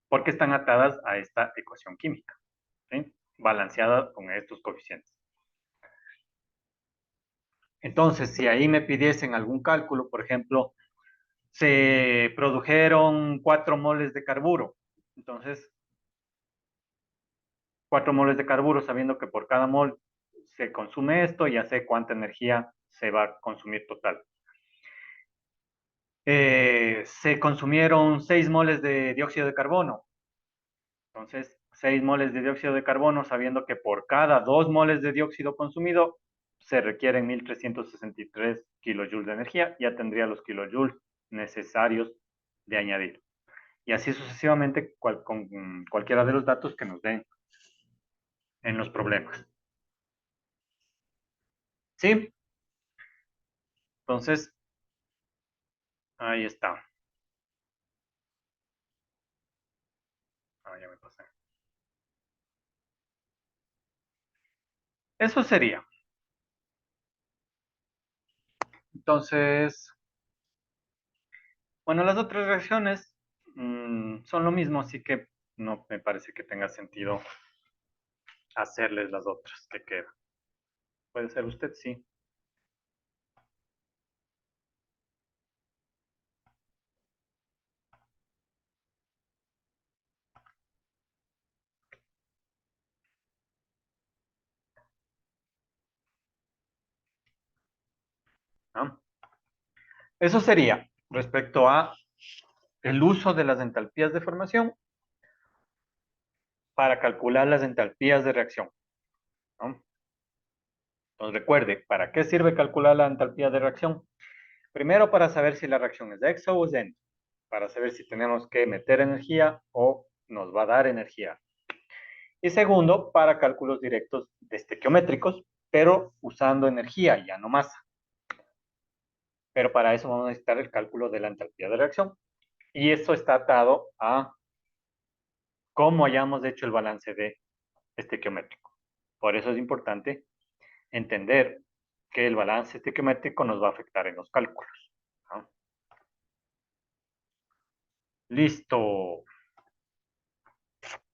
porque están atadas a esta ecuación química, ¿sí? Balanceada con estos coeficientes. Entonces, si ahí me pidiesen algún cálculo, por ejemplo, se produjeron 4 moles de carburo. Entonces, 4 moles de carburo, sabiendo que por cada mol se consume esto, ya sé cuánta energía se va a consumir total. Se consumieron 6 moles de dióxido de carbono. Entonces, 6 moles de dióxido de carbono, sabiendo que por cada 2 moles de dióxido consumido se requieren 1363 kilojoules de energía, ya tendría los kilojoules necesarios de añadir. Y así sucesivamente con cualquiera de los datos que nos den en los problemas. ¿Sí? Entonces, ahí está. Ah, ya me pasé. Eso sería. Entonces, bueno, las otras reacciones son lo mismo, así que no me parece que tenga sentido hacerles las otras que quedan. ¿Puede ser usted? Sí. ¿No? Eso sería respecto a el uso de las entalpías de formación para calcular las entalpías de reacción, ¿no? Entonces recuerde, ¿para qué sirve calcular la entalpía de reacción? Primero, para saber si la reacción es exo o es endo, para saber si tenemos que meter energía o nos va a dar energía. Y segundo, para cálculos directos de estequiométricos, pero usando energía, ya no masa. Pero para eso vamos a necesitar el cálculo de la entalpía de reacción. Y eso está atado a cómo hayamos hecho el balance de estequiométrico. Por eso es importante entender que el balance estequiométrico nos va a afectar en los cálculos, ¿no? Listo.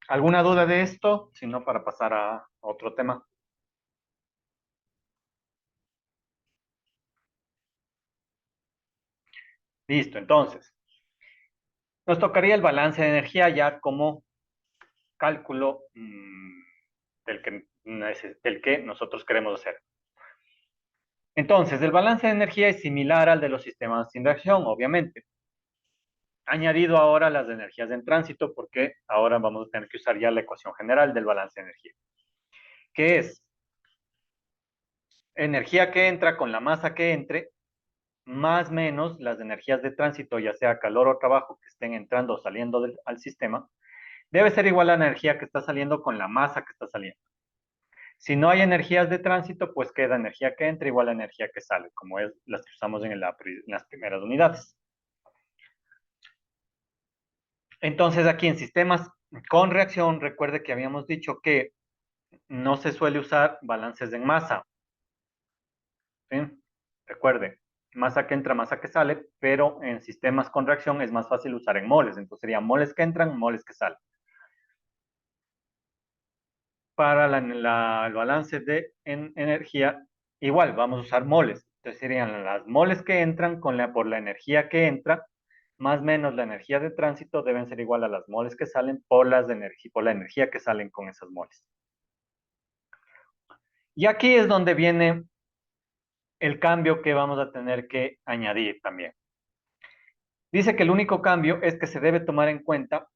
¿Alguna duda de esto? Si no, para pasar a otro tema. Listo, entonces. Nos tocaría el balance de energía ya como cálculo del que nosotros queremos hacer. Entonces, el balance de energía es similar al de los sistemas sin reacción, obviamente. Añadido ahora las energías en tránsito, porque ahora vamos a tener que usar ya la ecuación general del balance de energía, que es energía que entra con la masa que entre, más menos las energías de tránsito, ya sea calor o trabajo, que estén entrando o saliendo al sistema, debe ser igual a la energía que está saliendo con la masa que está saliendo. Si no hay energías de tránsito, pues queda energía que entra igual a energía que sale, como es las que usamos en las primeras unidades. Entonces aquí en sistemas con reacción, recuerde que habíamos dicho que no se suele usar balances en masa. ¿Sí? Recuerde, masa que entra, masa que sale, pero en sistemas con reacción es más fácil usar en moles. Entonces serían moles que entran, moles que salen. Para el balance de energía, igual vamos a usar moles. Entonces serían las moles que entran por la energía que entra, más menos la energía de tránsito, deben ser igual a las moles que salen por la energía que salen con esas moles. Y aquí es donde viene el cambio que vamos a tener que añadir también. Dice que el único cambio es que se debe tomar en cuenta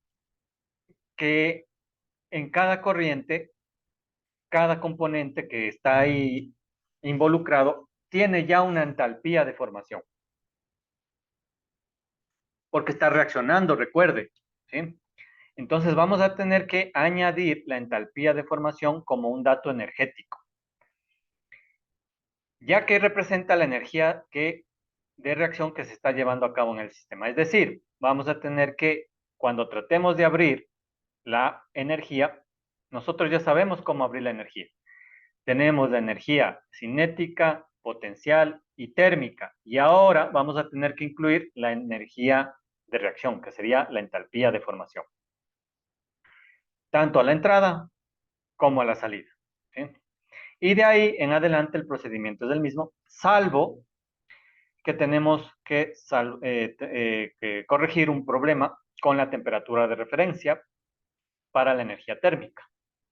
que en cada corriente, cada componente que está ahí involucrado tiene ya una entalpía de formación, porque está reaccionando, recuerde, ¿sí? Entonces vamos a tener que añadir la entalpía de formación como un dato energético, ya que representa la energía de reacción que se está llevando a cabo en el sistema. Es decir, vamos a tener que, cuando tratemos de abrir la energía, nosotros ya sabemos cómo abrir la energía. Tenemos la energía cinética, potencial y térmica. Y ahora vamos a tener que incluir la energía de reacción, que sería la entalpía de formación. Tanto a la entrada como a la salida. ¿Sí? Y de ahí en adelante el procedimiento es el mismo, salvo que tenemos que corregir un problema con la temperatura de referencia para la energía térmica,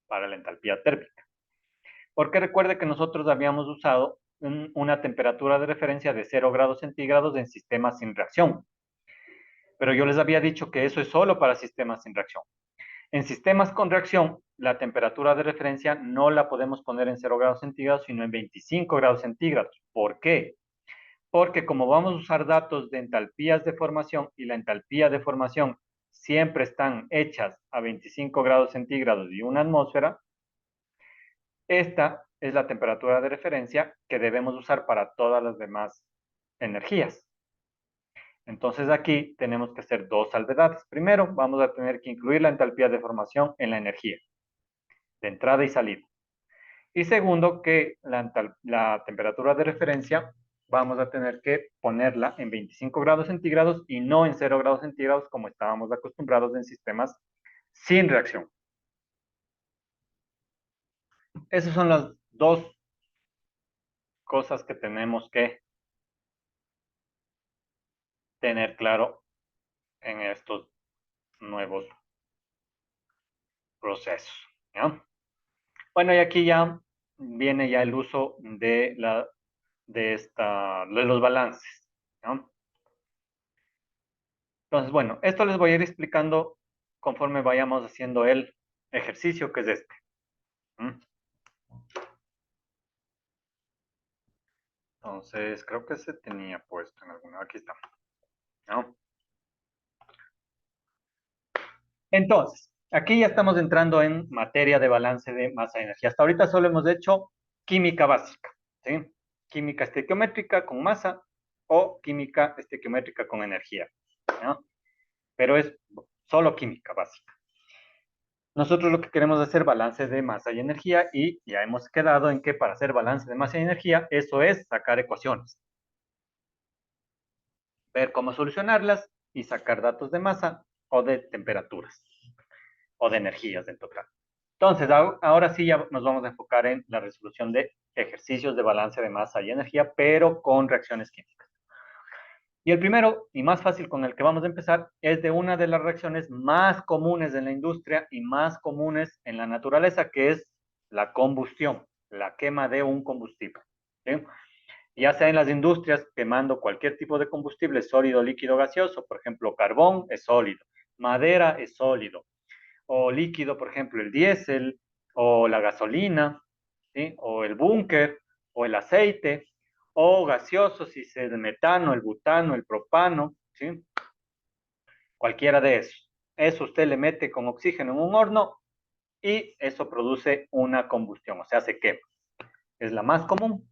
para la entalpía térmica. Porque recuerde que nosotros habíamos usado una temperatura de referencia de 0 grados centígrados en sistemas sin reacción. Pero yo les había dicho que eso es solo para sistemas sin reacción. En sistemas con reacción, la temperatura de referencia no la podemos poner en 0 grados centígrados, sino en 25 grados centígrados. ¿Por qué? Porque como vamos a usar datos de entalpías de formación y la entalpía de formación siempre están hechas a 25 grados centígrados y una atmósfera, esta es la temperatura de referencia que debemos usar para todas las demás energías. Entonces aquí tenemos que hacer dos salvedades. Primero, vamos a tener que incluir la entalpía de formación en la energía, de entrada y salida. Y segundo, que la temperatura de referencia vamos a tener que ponerla en 25 grados centígrados y no en 0 grados centígrados como estábamos acostumbrados en sistemas sin reacción. Esas son las dos cosas que tenemos que tener claro en estos nuevos procesos. ¿Ya? Bueno, y aquí ya viene ya el uso de los balances. ¿Ya? Entonces, bueno, esto les voy a ir explicando conforme vayamos haciendo el ejercicio que es este. ¿Mm? Entonces, creo que se tenía puesto en alguna. Aquí está. ¿No? Entonces, aquí ya estamos entrando en materia de balance de masa y energía. Hasta ahorita solo hemos hecho química básica, ¿sí? Química estequiométrica con masa o química estequiométrica con energía, ¿no? Pero es solo química básica. Nosotros lo que queremos es hacer balance de masa y energía y ya hemos quedado en que para hacer balance de masa y energía, eso es sacar ecuaciones, ver cómo solucionarlas y sacar datos de masa o de temperaturas o de energías en total. Entonces, ahora sí ya nos vamos a enfocar en la resolución de ejercicios de balance de masa y energía, pero con reacciones químicas. Y el primero y más fácil con el que vamos a empezar es de una de las reacciones más comunes en la industria y más comunes en la naturaleza, que es la combustión, la quema de un combustible. ¿Sí? Ya sea en las industrias quemando cualquier tipo de combustible sólido, líquido, gaseoso, por ejemplo, carbón es sólido, madera es sólido, o líquido, por ejemplo, el diésel, o la gasolina, ¿sí? O el búnker, o el aceite, o gaseoso, si es el metano, el butano, el propano, ¿sí? Cualquiera de esos. Eso usted le mete con oxígeno en un horno y eso produce una combustión, o sea, se quema. Es la más común,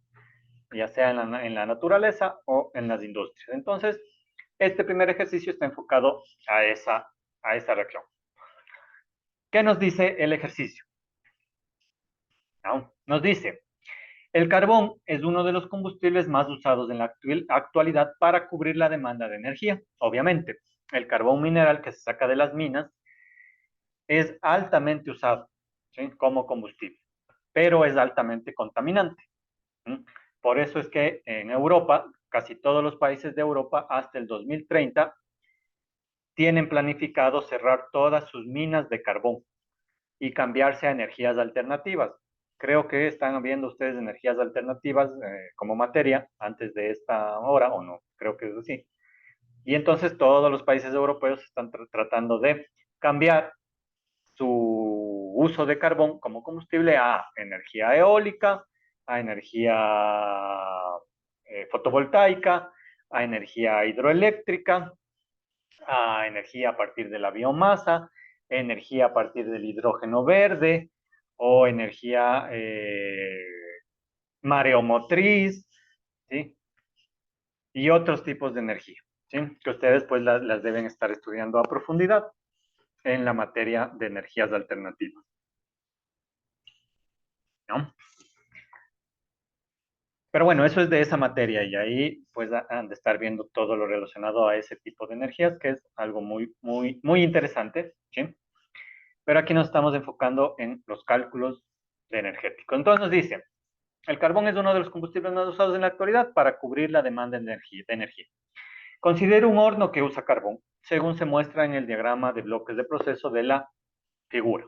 ya sea en la naturaleza o en las industrias. Entonces, este primer ejercicio está enfocado a esa reacción. ¿Qué nos dice el ejercicio? ¿no? Nos dice, el carbón es uno de los combustibles más usados en la actualidad para cubrir la demanda de energía. Obviamente, el carbón mineral que se saca de las minas es altamente usado, ¿sí?, como combustible, pero es altamente contaminante. ¿Sí? Por eso es que en Europa, casi todos los países de Europa, hasta el 2030, tienen planificado cerrar todas sus minas de carbón y cambiarse a energías alternativas. Creo que están viendo ustedes energías alternativas como materia antes de esta hora, o no, creo que es así. Y entonces todos los países europeos están tratando de cambiar su uso de carbón como combustible a energía eólica, a energía fotovoltaica, a energía hidroeléctrica, a energía a partir de la biomasa, energía a partir del hidrógeno verde o energía mareomotriz, ¿sí? Y otros tipos de energía, ¿sí?, que ustedes pues las deben estar estudiando a profundidad en la materia de energías alternativas, ¿no? Pero bueno, eso es de esa materia y ahí pues han de estar viendo todo lo relacionado a ese tipo de energías, que es algo muy, muy, muy interesante, ¿sí? Pero aquí nos estamos enfocando en los cálculos de energético. Entonces nos dice, el carbón es uno de los combustibles más usados en la actualidad para cubrir la demanda de energía. Considere un horno que usa carbón, según se muestra en el diagrama de bloques de proceso de la figura.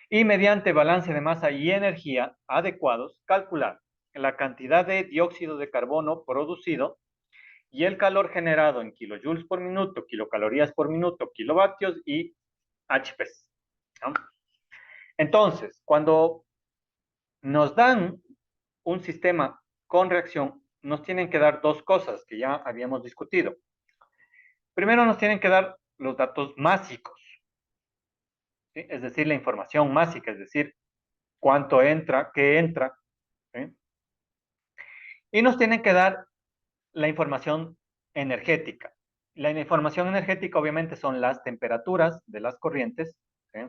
Y mediante balance de masa y energía adecuados, calcular la cantidad de dióxido de carbono producido y el calor generado en kilojoules por minuto, kilocalorías por minuto, kilovatios y HP, ¿no? Entonces, cuando nos dan un sistema con reacción, nos tienen que dar dos cosas que ya habíamos discutido. Primero nos tienen que dar los datos másicos, ¿sí?, es decir, la información másica, es decir, cuánto entra, qué entra, ¿sí? Y nos tienen que dar la información energética. La información energética obviamente son las temperaturas de las corrientes, ¿sí?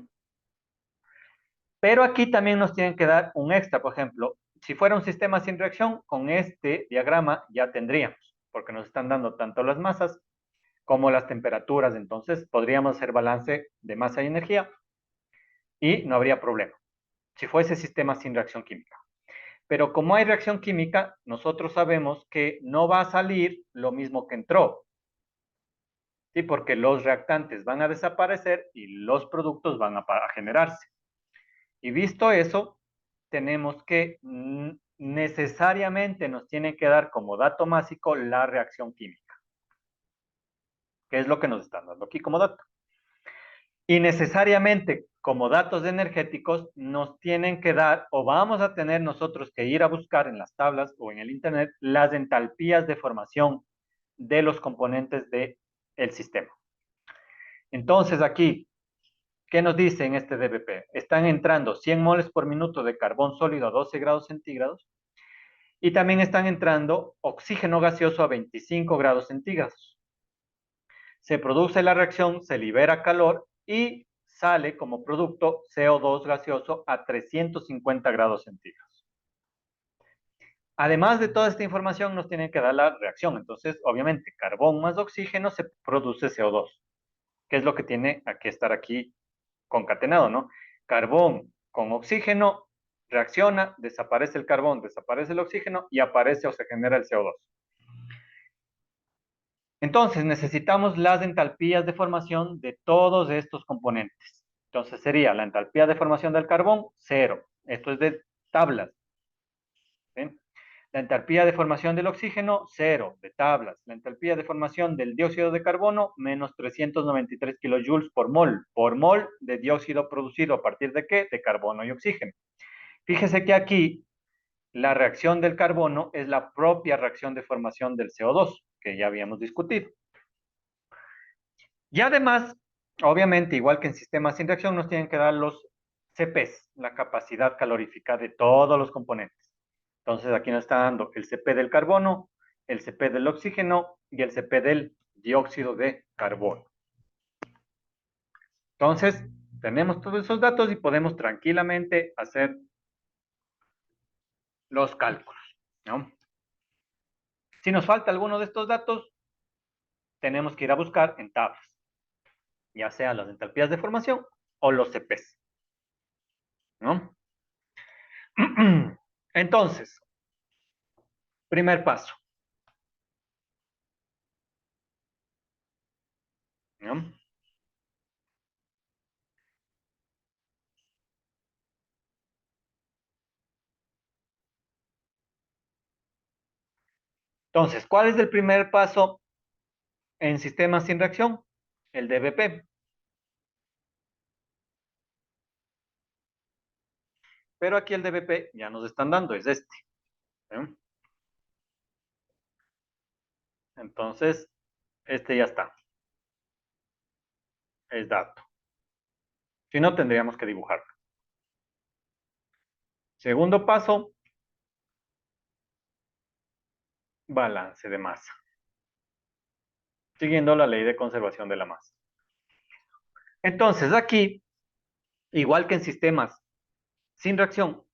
Pero aquí también nos tienen que dar un extra, por ejemplo, si fuera un sistema sin reacción, con este diagrama ya tendríamos, porque nos están dando tanto las masas como las temperaturas, entonces podríamos hacer balance de masa y energía y no habría problema, si fuese sistema sin reacción química. Pero como hay reacción química, nosotros sabemos que no va a salir lo mismo que entró, ¿sí?, porque los reactantes van a desaparecer y los productos van a generarse. Y visto eso, tenemos que necesariamente nos tienen que dar como dato másico la reacción química, que es lo que nos están dando aquí como dato. Y necesariamente, como datos energéticos, nos tienen que dar, o vamos a tener nosotros que ir a buscar en las tablas o en el Internet, las entalpías de formación de los componentes del sistema. Entonces aquí, ¿qué nos dice en este DBP? Están entrando 100 moles por minuto de carbón sólido a 12 grados centígrados y también están entrando oxígeno gaseoso a 25 grados centígrados. Se produce la reacción, se libera calor y sale como producto CO2 gaseoso a 350 grados centígrados. Además de toda esta información, nos tienen que dar la reacción. Entonces, obviamente, carbón más oxígeno se produce CO2, que es lo que tiene que estar aquí concatenado, ¿no? Carbón con oxígeno reacciona, desaparece el carbón, desaparece el oxígeno y aparece o se genera el CO2. Entonces, necesitamos las entalpías de formación de todos estos componentes. Entonces, sería la entalpía de formación del carbón, 0. Esto es de tablas, ¿sí? La entalpía de formación del oxígeno, 0, de tablas. La entalpía de formación del dióxido de carbono, menos 393 kilojoules por mol de dióxido producido a partir de ¿qué? De carbono y oxígeno. Fíjese que aquí la reacción del carbono es la propia reacción de formación del CO2, que ya habíamos discutido. Y además, obviamente, igual que en sistemas sin reacción, nos tienen que dar los CPs, la capacidad calorífica de todos los componentes. Entonces, aquí nos está dando el CP del carbono, el CP del oxígeno y el CP del dióxido de carbono. Entonces, tenemos todos esos datos y podemos tranquilamente hacer los cálculos, ¿no? Si nos falta alguno de estos datos, tenemos que ir a buscar en tablas, ya sea las entalpías de formación o los CPs, ¿no? Entonces, primer paso, ¿no? Entonces, ¿cuál es el primer paso en sistemas sin reacción? El DBP. Pero aquí el DBP ya nos están dando, es este, ¿no? Entonces, este ya está, es dato. Si no, tendríamos que dibujarlo. Segundo paso, balance de masa. Siguiendo la ley de conservación de la masa. Entonces, aquí, igual que en sistemas sin reacción,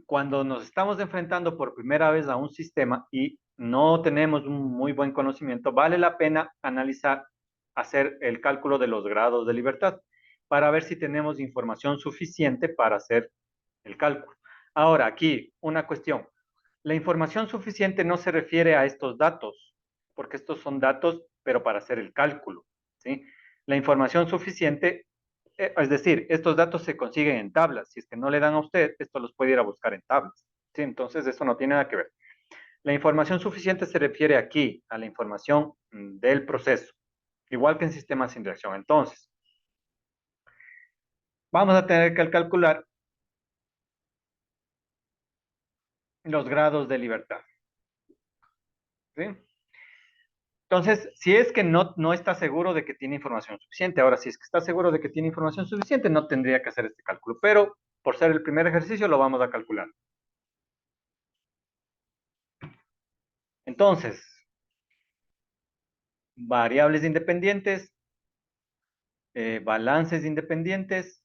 cuando nos estamos enfrentando por primera vez a un sistema y no tenemos un muy buen conocimiento, vale la pena analizar, hacer el cálculo de los grados de libertad para ver si tenemos información suficiente para hacer el cálculo. Ahora, aquí una cuestión. La información suficiente no se refiere a estos datos, porque estos son datos, pero para hacer el cálculo, ¿sí? La información suficiente, es decir, estos datos se consiguen en tablas. Si es que no le dan a usted, esto los puede ir a buscar en tablas, ¿sí? Entonces, eso no tiene nada que ver. La información suficiente se refiere aquí a la información del proceso, igual que en sistemas sin reacción. Entonces, vamos a tener que calcular los grados de libertad, ¿sí? Entonces, si es que no está seguro de que tiene información suficiente, ahora si es que está seguro de que tiene información suficiente, no tendría que hacer este cálculo, pero por ser el primer ejercicio lo vamos a calcular. Entonces, variables independientes, balances independientes,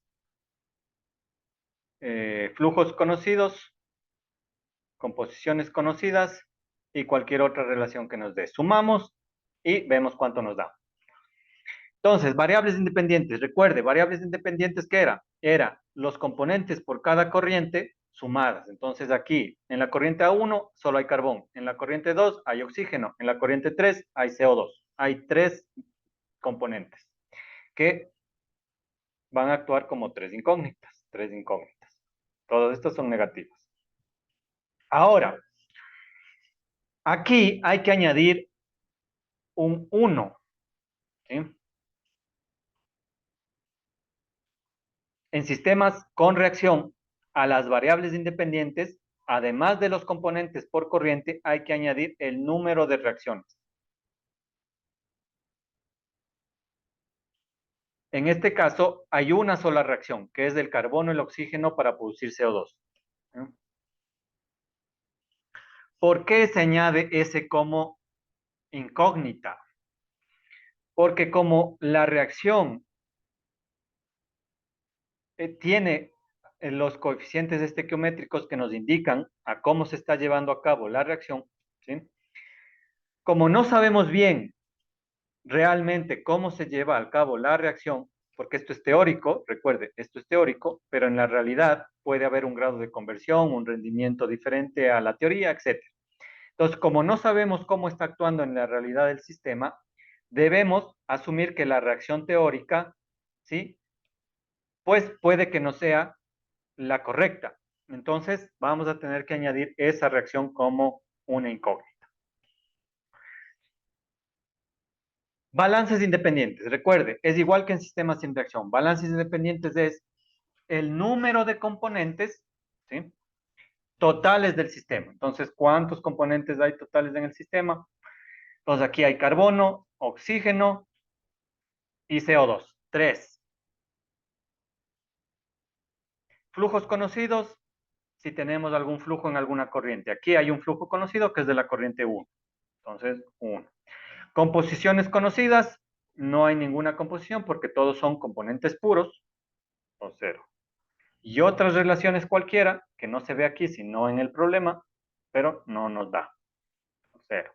flujos conocidos, composiciones conocidas y cualquier otra relación que nos dé. Sumamos y vemos cuánto nos da. Entonces, variables independientes, recuerde, variables independientes, ¿qué era? Era los componentes por cada corriente sumadas. Entonces, aquí, en la corriente A1 solo hay carbón, en la corriente 2 hay oxígeno, en la corriente 3 hay CO2. Hay tres componentes que van a actuar como tres incógnitas, tres incógnitas. Todas estas son negativas. Ahora, aquí hay que añadir un 1, ¿sí? En sistemas con reacción a las variables independientes, además de los componentes por corriente, hay que añadir el número de reacciones. En este caso, hay una sola reacción, que es del carbono y el oxígeno para producir CO2. ¿Por qué se añade ese como incógnita? Porque como la reacción tiene los coeficientes estequiométricos que nos indican a cómo se está llevando a cabo la reacción, ¿sí? Como no sabemos bien realmente cómo se lleva a cabo la reacción, porque esto es teórico, recuerde, esto es teórico, pero en la realidad puede haber un grado de conversión, un rendimiento diferente a la teoría, etc. Entonces, como no sabemos cómo está actuando en la realidad del sistema, debemos asumir que la reacción teórica, ¿sí? Pues puede que no sea la correcta. Entonces, vamos a tener que añadir esa reacción como una incógnita. Balances independientes. Recuerde, es igual que en sistemas sin reacción. Balances independientes es el número de componentes, ¿sí? Totales del sistema. Entonces, ¿cuántos componentes hay totales en el sistema? Entonces, aquí hay carbono, oxígeno y CO2. 3. Flujos conocidos, si tenemos algún flujo en alguna corriente. Aquí hay un flujo conocido que es de la corriente 1. Entonces, 1. Composiciones conocidas, no hay ninguna composición porque todos son componentes puros, o 0. Y otras relaciones cualquiera que no se ve aquí, sino en el problema, pero no nos da. 0.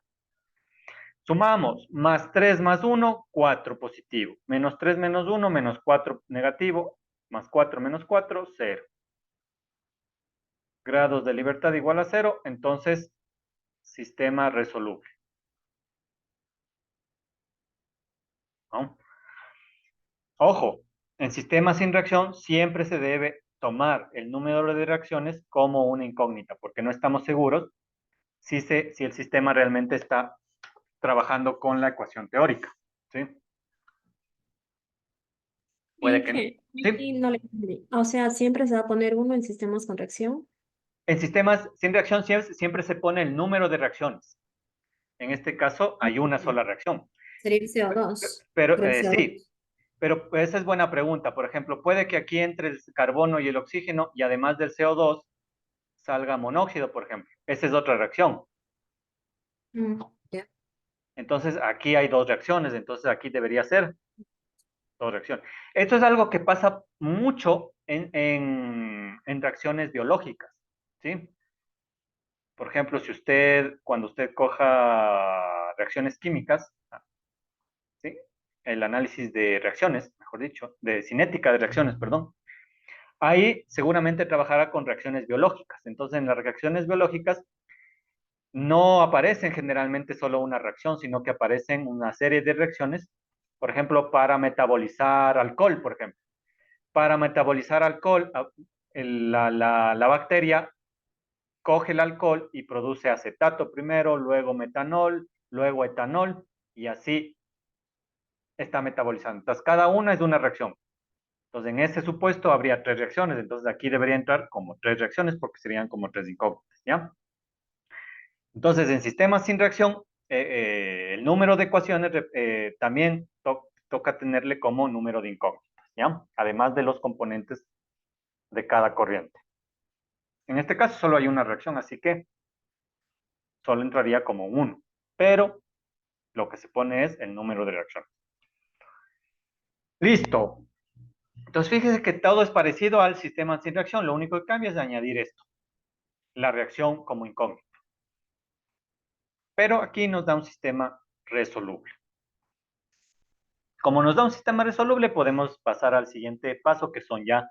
Sumamos, más 3 más 1, 4 positivo. Menos 3 menos 1, menos 4 negativo. Más 4 menos 4, 0. Grados de libertad igual a 0, entonces sistema resoluble. ¿No? Ojo, en sistemas sin reacción siempre se debe tomar el número de reacciones como una incógnita, porque no estamos seguros si el sistema realmente está trabajando con la ecuación teórica. ¿Sí? Puede que no. Aquí ¿Sí? no le entendí. O sea, siempre se va a poner uno en sistemas con reacción. En sistemas sin reacción siempre se pone el número de reacciones. En este caso hay una sola reacción. Sería el CO2. Pero Por el sí, CO2. pero esa es buena pregunta. Por ejemplo, puede que aquí entre el carbono y el oxígeno y además del CO2 salga monóxido, por ejemplo. Esa es otra reacción. Ya. Entonces aquí hay dos reacciones, entonces aquí debería ser dos reacciones. Esto es algo que pasa mucho en reacciones biológicas, ¿sí? Por ejemplo, cuando usted coja reacciones químicas, ¿sí? El análisis de reacciones, mejor dicho, de cinética de reacciones, perdón, ahí seguramente trabajará con reacciones biológicas. Entonces, en las reacciones biológicas no aparecen generalmente solo una reacción, sino que aparecen una serie de reacciones, por ejemplo, para metabolizar alcohol, por ejemplo. Para metabolizar alcohol, la bacteria coge el alcohol y produce acetato primero, luego metanol, luego etanol, y así está metabolizando. Entonces, cada una es una reacción. Entonces, en ese supuesto habría tres reacciones. Entonces, aquí debería entrar como tres reacciones porque serían como tres incógnitas, ¿ya? Entonces, en sistemas sin reacción, el número de ecuaciones también toca tenerle como número de incógnitas, ¿ya? Además de los componentes de cada corriente. En este caso solo hay una reacción, así que solo entraría como 1. Pero lo que se pone es el número de reacciones. Listo. Entonces, fíjese que todo es parecido al sistema sin reacción. Lo único que cambia es añadir esto, la reacción como incógnita. Pero aquí nos da un sistema resoluble. Como nos da un sistema resoluble, podemos pasar al siguiente paso, que son ya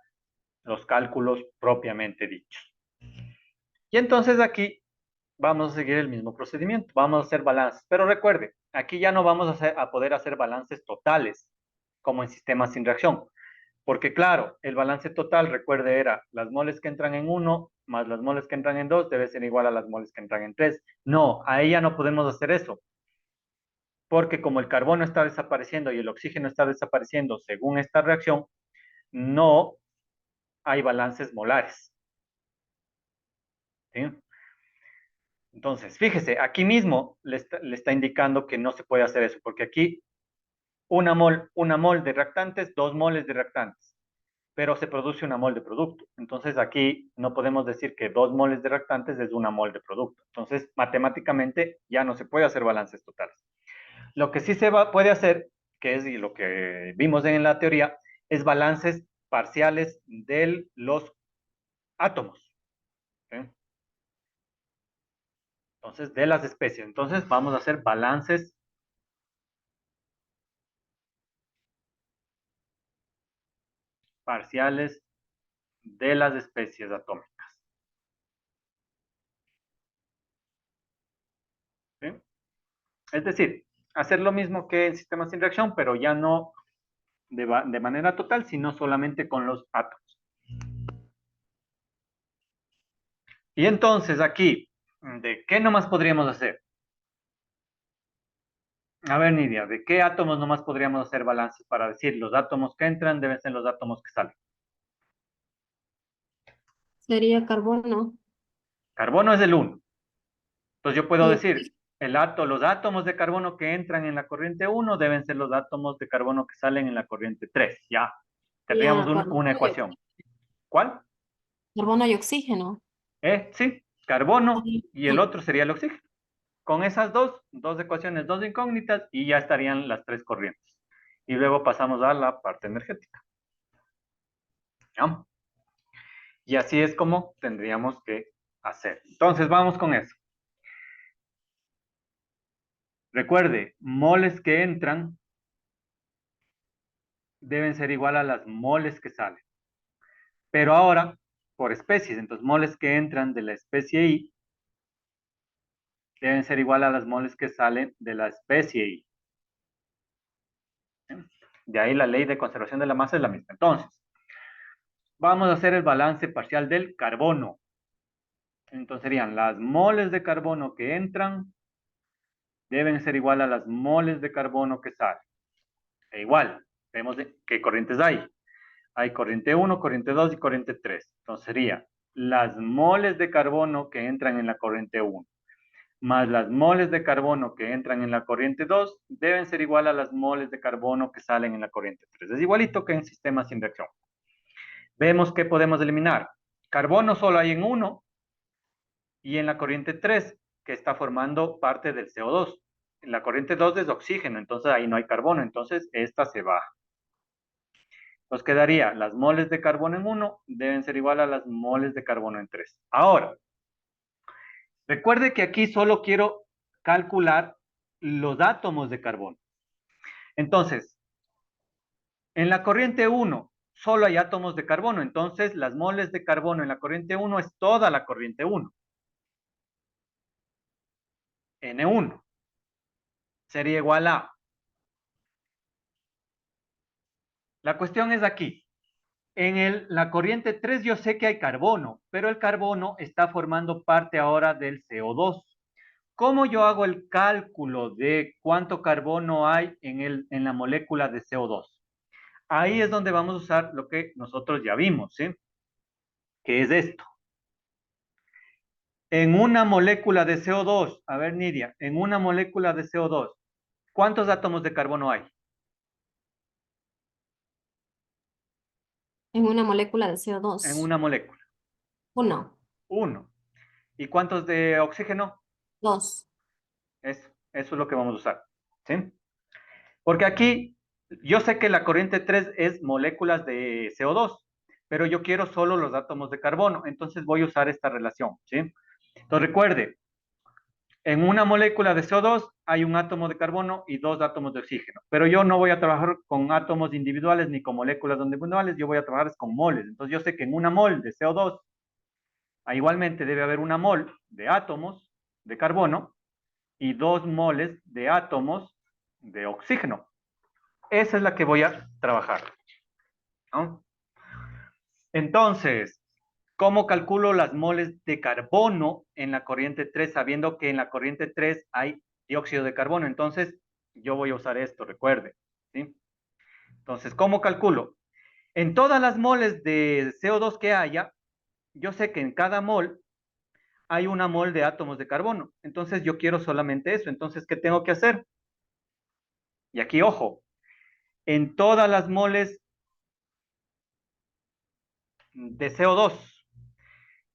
los cálculos propiamente dichos. Y entonces aquí vamos a seguir el mismo procedimiento. Vamos a hacer balances. Pero recuerde, aquí ya no vamos a poder hacer balances totales, como en sistemas sin reacción. Porque claro, el balance total, recuerde, era las moles que entran en 1 más las moles que entran en 2 debe ser igual a las moles que entran en 3. No, ahí ya no podemos hacer eso. Porque como el carbono está desapareciendo y el oxígeno está desapareciendo según esta reacción, no hay balances molares. ¿Sí? Entonces, fíjese, aquí mismo le está indicando que no se puede hacer eso, porque aquí una mol de reactantes, 2 moles de reactantes, pero se produce una mol de producto. Entonces, aquí no podemos decir que 2 moles de reactantes es una mol de producto. Entonces, matemáticamente ya no se puede hacer balances totales. Lo que sí puede hacer, que es lo que vimos en la teoría, es balances parciales de los átomos. ¿Sí? Entonces, de las especies. Entonces, vamos a hacer balances parciales de las especies atómicas. ¿Sí? Es decir, hacer lo mismo que en sistemas sin reacción, pero ya no de manera total, sino solamente con los átomos. Y entonces aquí, ¿de qué nomás podríamos hacer? A ver, Nidia, ¿de qué átomos nomás podríamos hacer balance para decir los átomos que entran deben ser los átomos que salen? Sería carbono. Carbono es el 1. Entonces yo puedo Y decir, los átomos de carbono que entran en la corriente 1 deben ser los átomos de carbono que salen en la corriente 3. Ya, tendríamos sería una ecuación. ¿Cuál? carbono y oxígeno. Sí, carbono Ay, y el otro sería el oxígeno. Con esas dos ecuaciones, dos incógnitas, y ya estarían las tres corrientes. Y luego pasamos a la parte energética. ¿Ya? Y así es como tendríamos que hacer. Entonces, vamos con eso. Recuerde, moles que entran deben ser igual a las moles que salen. Pero ahora, por especies, entonces moles que entran de la especie I deben ser igual a las moles que salen de la especie I. De ahí la ley de conservación de la masa es la misma. Entonces, vamos a hacer el balance parcial del carbono. Entonces serían las moles de carbono que entran deben ser igual a las moles de carbono que salen. E igual, vemos qué corrientes hay. Hay corriente 1, corriente 2 y corriente 3. Entonces sería las moles de carbono que entran en la corriente 1 más las moles de carbono que entran en la corriente 2 deben ser igual a las moles de carbono que salen en la corriente 3. Es igualito que en sistemas sin reacción. Vemos que podemos eliminar. Carbono solo hay en 1 y en la corriente 3, que está formando parte del CO2. En la corriente 2 es oxígeno, entonces ahí no hay carbono, entonces esta se baja. Nos quedaría las moles de carbono en 1 deben ser igual a las moles de carbono en 3. Ahora, recuerde que aquí solo quiero calcular los átomos de carbono. Entonces, en la corriente 1 solo hay átomos de carbono, entonces las moles de carbono en la corriente 1 es toda la corriente 1. N1 sería igual a... La cuestión es aquí. En la corriente 3 yo sé que hay carbono, pero el carbono está formando parte ahora del CO2. ¿Cómo yo hago el cálculo de cuánto carbono hay en la molécula de CO2? Ahí es donde vamos a usar lo que nosotros ya vimos, ¿sí? Que es esto. En una molécula de CO2, a ver, Nidia, en una molécula de CO2, ¿cuántos átomos de carbono hay? En una molécula de En CO2. una molécula. 1, Uno. ¿Y cuántos de oxígeno? 2. Eso es lo que vamos a usar, ¿sí? Porque aquí yo sé que la corriente 3 es moléculas de CO2, pero yo quiero solo los átomos de carbono, entonces voy a usar esta relación, ¿sí? Entonces recuerde, en una molécula de CO2 hay un átomo de carbono y dos átomos de oxígeno, pero yo no voy a trabajar con átomos individuales ni con moléculas individuales, yo voy a trabajar con moles. Entonces yo sé que en una mol de CO2 igualmente debe haber una mol de átomos de carbono y 2 moles de átomos de oxígeno. Esa es la que voy a trabajar, ¿no? Entonces, ¿cómo calculo las moles de carbono en la corriente 3, sabiendo que en la corriente 3 hay dióxido de carbono? Entonces, yo voy a usar esto, recuerde, ¿sí? Entonces, ¿cómo calculo? En todas las moles de CO2 que haya, yo sé que en cada mol hay una mol de átomos de carbono. Entonces, yo quiero solamente eso. Entonces, ¿qué tengo que hacer? Y aquí, ojo, en todas las moles de CO2,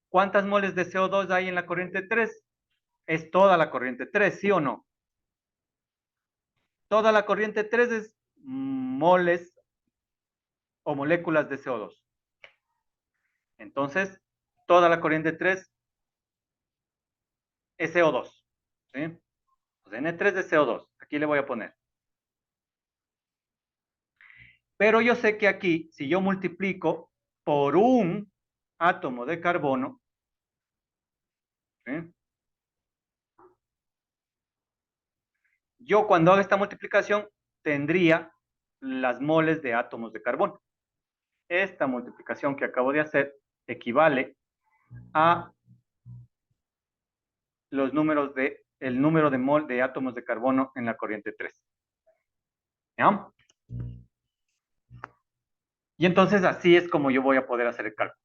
¿cuántas moles de CO2 hay en la corriente 3? Es toda la corriente 3, ¿sí o no? Toda la corriente 3 es moles o moléculas de CO2. Entonces, toda la corriente 3 es CO2. ¿Sí? Pues N3 es CO2. Aquí le voy a poner. Pero yo sé que aquí, si yo multiplico por un átomo de carbono, ¿sí? Yo cuando haga esta multiplicación tendría las moles de átomos de carbono. Esta multiplicación que acabo de hacer equivale a el número de mol de átomos de carbono en la corriente 3. ¿Ya? Y entonces así es como yo voy a poder hacer el cálculo.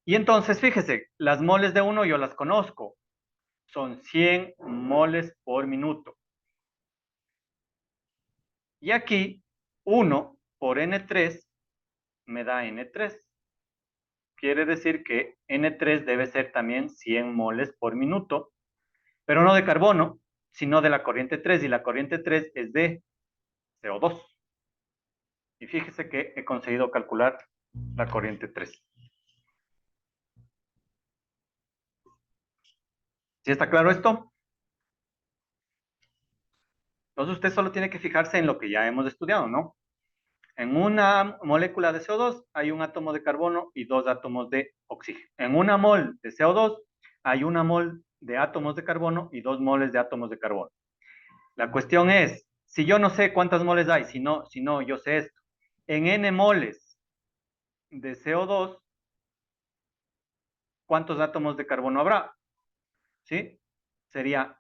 Y entonces, fíjese, las moles de 1 yo las conozco. Son 100 moles por minuto. Y aquí, 1 por N3 me da N3. Quiere decir que N3 debe ser también 100 moles por minuto, pero no de carbono, sino de la corriente 3. Y la corriente 3 es de CO2. Y fíjese que he conseguido calcular la corriente 3. ¿Sí está claro esto? Entonces usted solo tiene que fijarse en lo que ya hemos estudiado, ¿no? En una molécula de CO2 hay un átomo de carbono y 2 átomos de oxígeno. En una mol de CO2 hay una mol de átomos de carbono y 2 moles de átomos de carbono. La cuestión es, si yo no sé cuántas moles hay, si no yo sé esto. En N moles de CO2, ¿cuántos átomos de carbono habrá? ¿Sí? Sería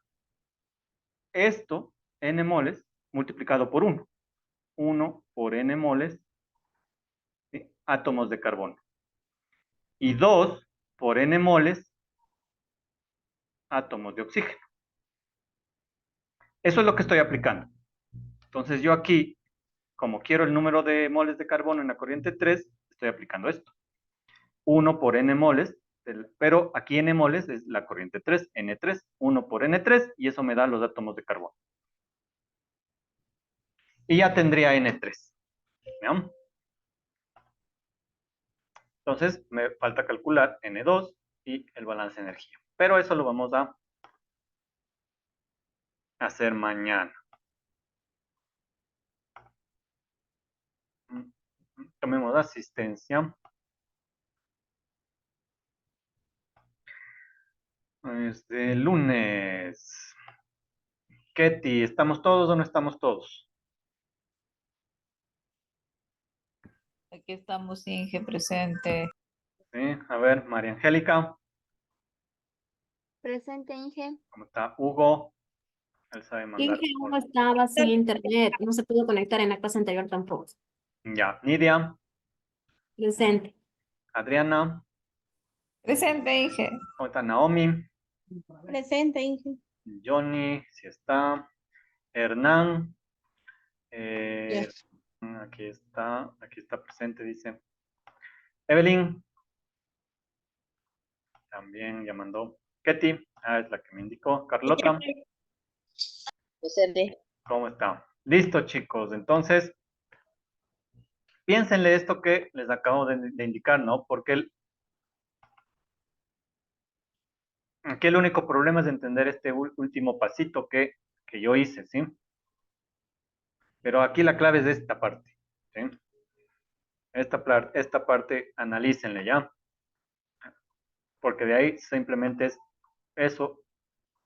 esto, N moles, multiplicado por 1. 1 por N moles, ¿sí? Átomos de carbono. Y 2 por N moles, átomos de oxígeno. Eso es lo que estoy aplicando. Entonces yo aquí, como quiero el número de moles de carbono en la corriente 3, estoy aplicando esto. 1 por N moles, pero aquí N moles es la corriente 3, N3, 1 por N3, y eso me da los átomos de carbono. Y ya tendría N3. ¿Vean? Entonces me falta calcular N2 y el balance de energía. Pero eso lo vamos a hacer mañana. Tomemos asistencia. Desde lunes. Ketty, ¿estamos todos o no estamos todos? Aquí estamos, Inge, presente. Sí, a ver, María Angélica, Presente, Inge. ¿cómo está? Hugo, él sabe mandar. Inge no estaba sin internet, no se pudo conectar en la clase anterior tampoco. Ya, Nidia, Presente. Adriana, Presente, Inge. ¿cómo está? Naomi, Presente, Inge. Johnny, si está. Hernán, aquí está presente, dice. Evelyn, también ya mandó. Ketty, es la que me indicó. Carlota, Presente. ¿cómo está? Listo, chicos. Entonces, piénsenle esto que les acabo de indicar, ¿no? Porque aquí el único problema es entender este último pasito que yo hice, ¿sí? Pero aquí la clave es esta parte, ¿sí? Esta parte, analícenle, ¿ya? Porque de ahí simplemente es eso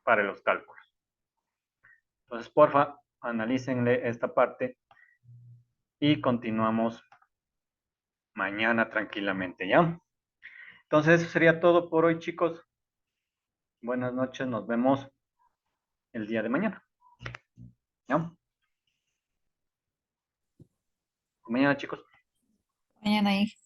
para los cálculos. Entonces, porfa, analícenle esta parte y continuamos mañana tranquilamente, ¿ya? Entonces, eso sería todo por hoy, chicos. Buenas noches, nos vemos el día de mañana. ¿Ya? Mañana, chicos. Mañana, Inge.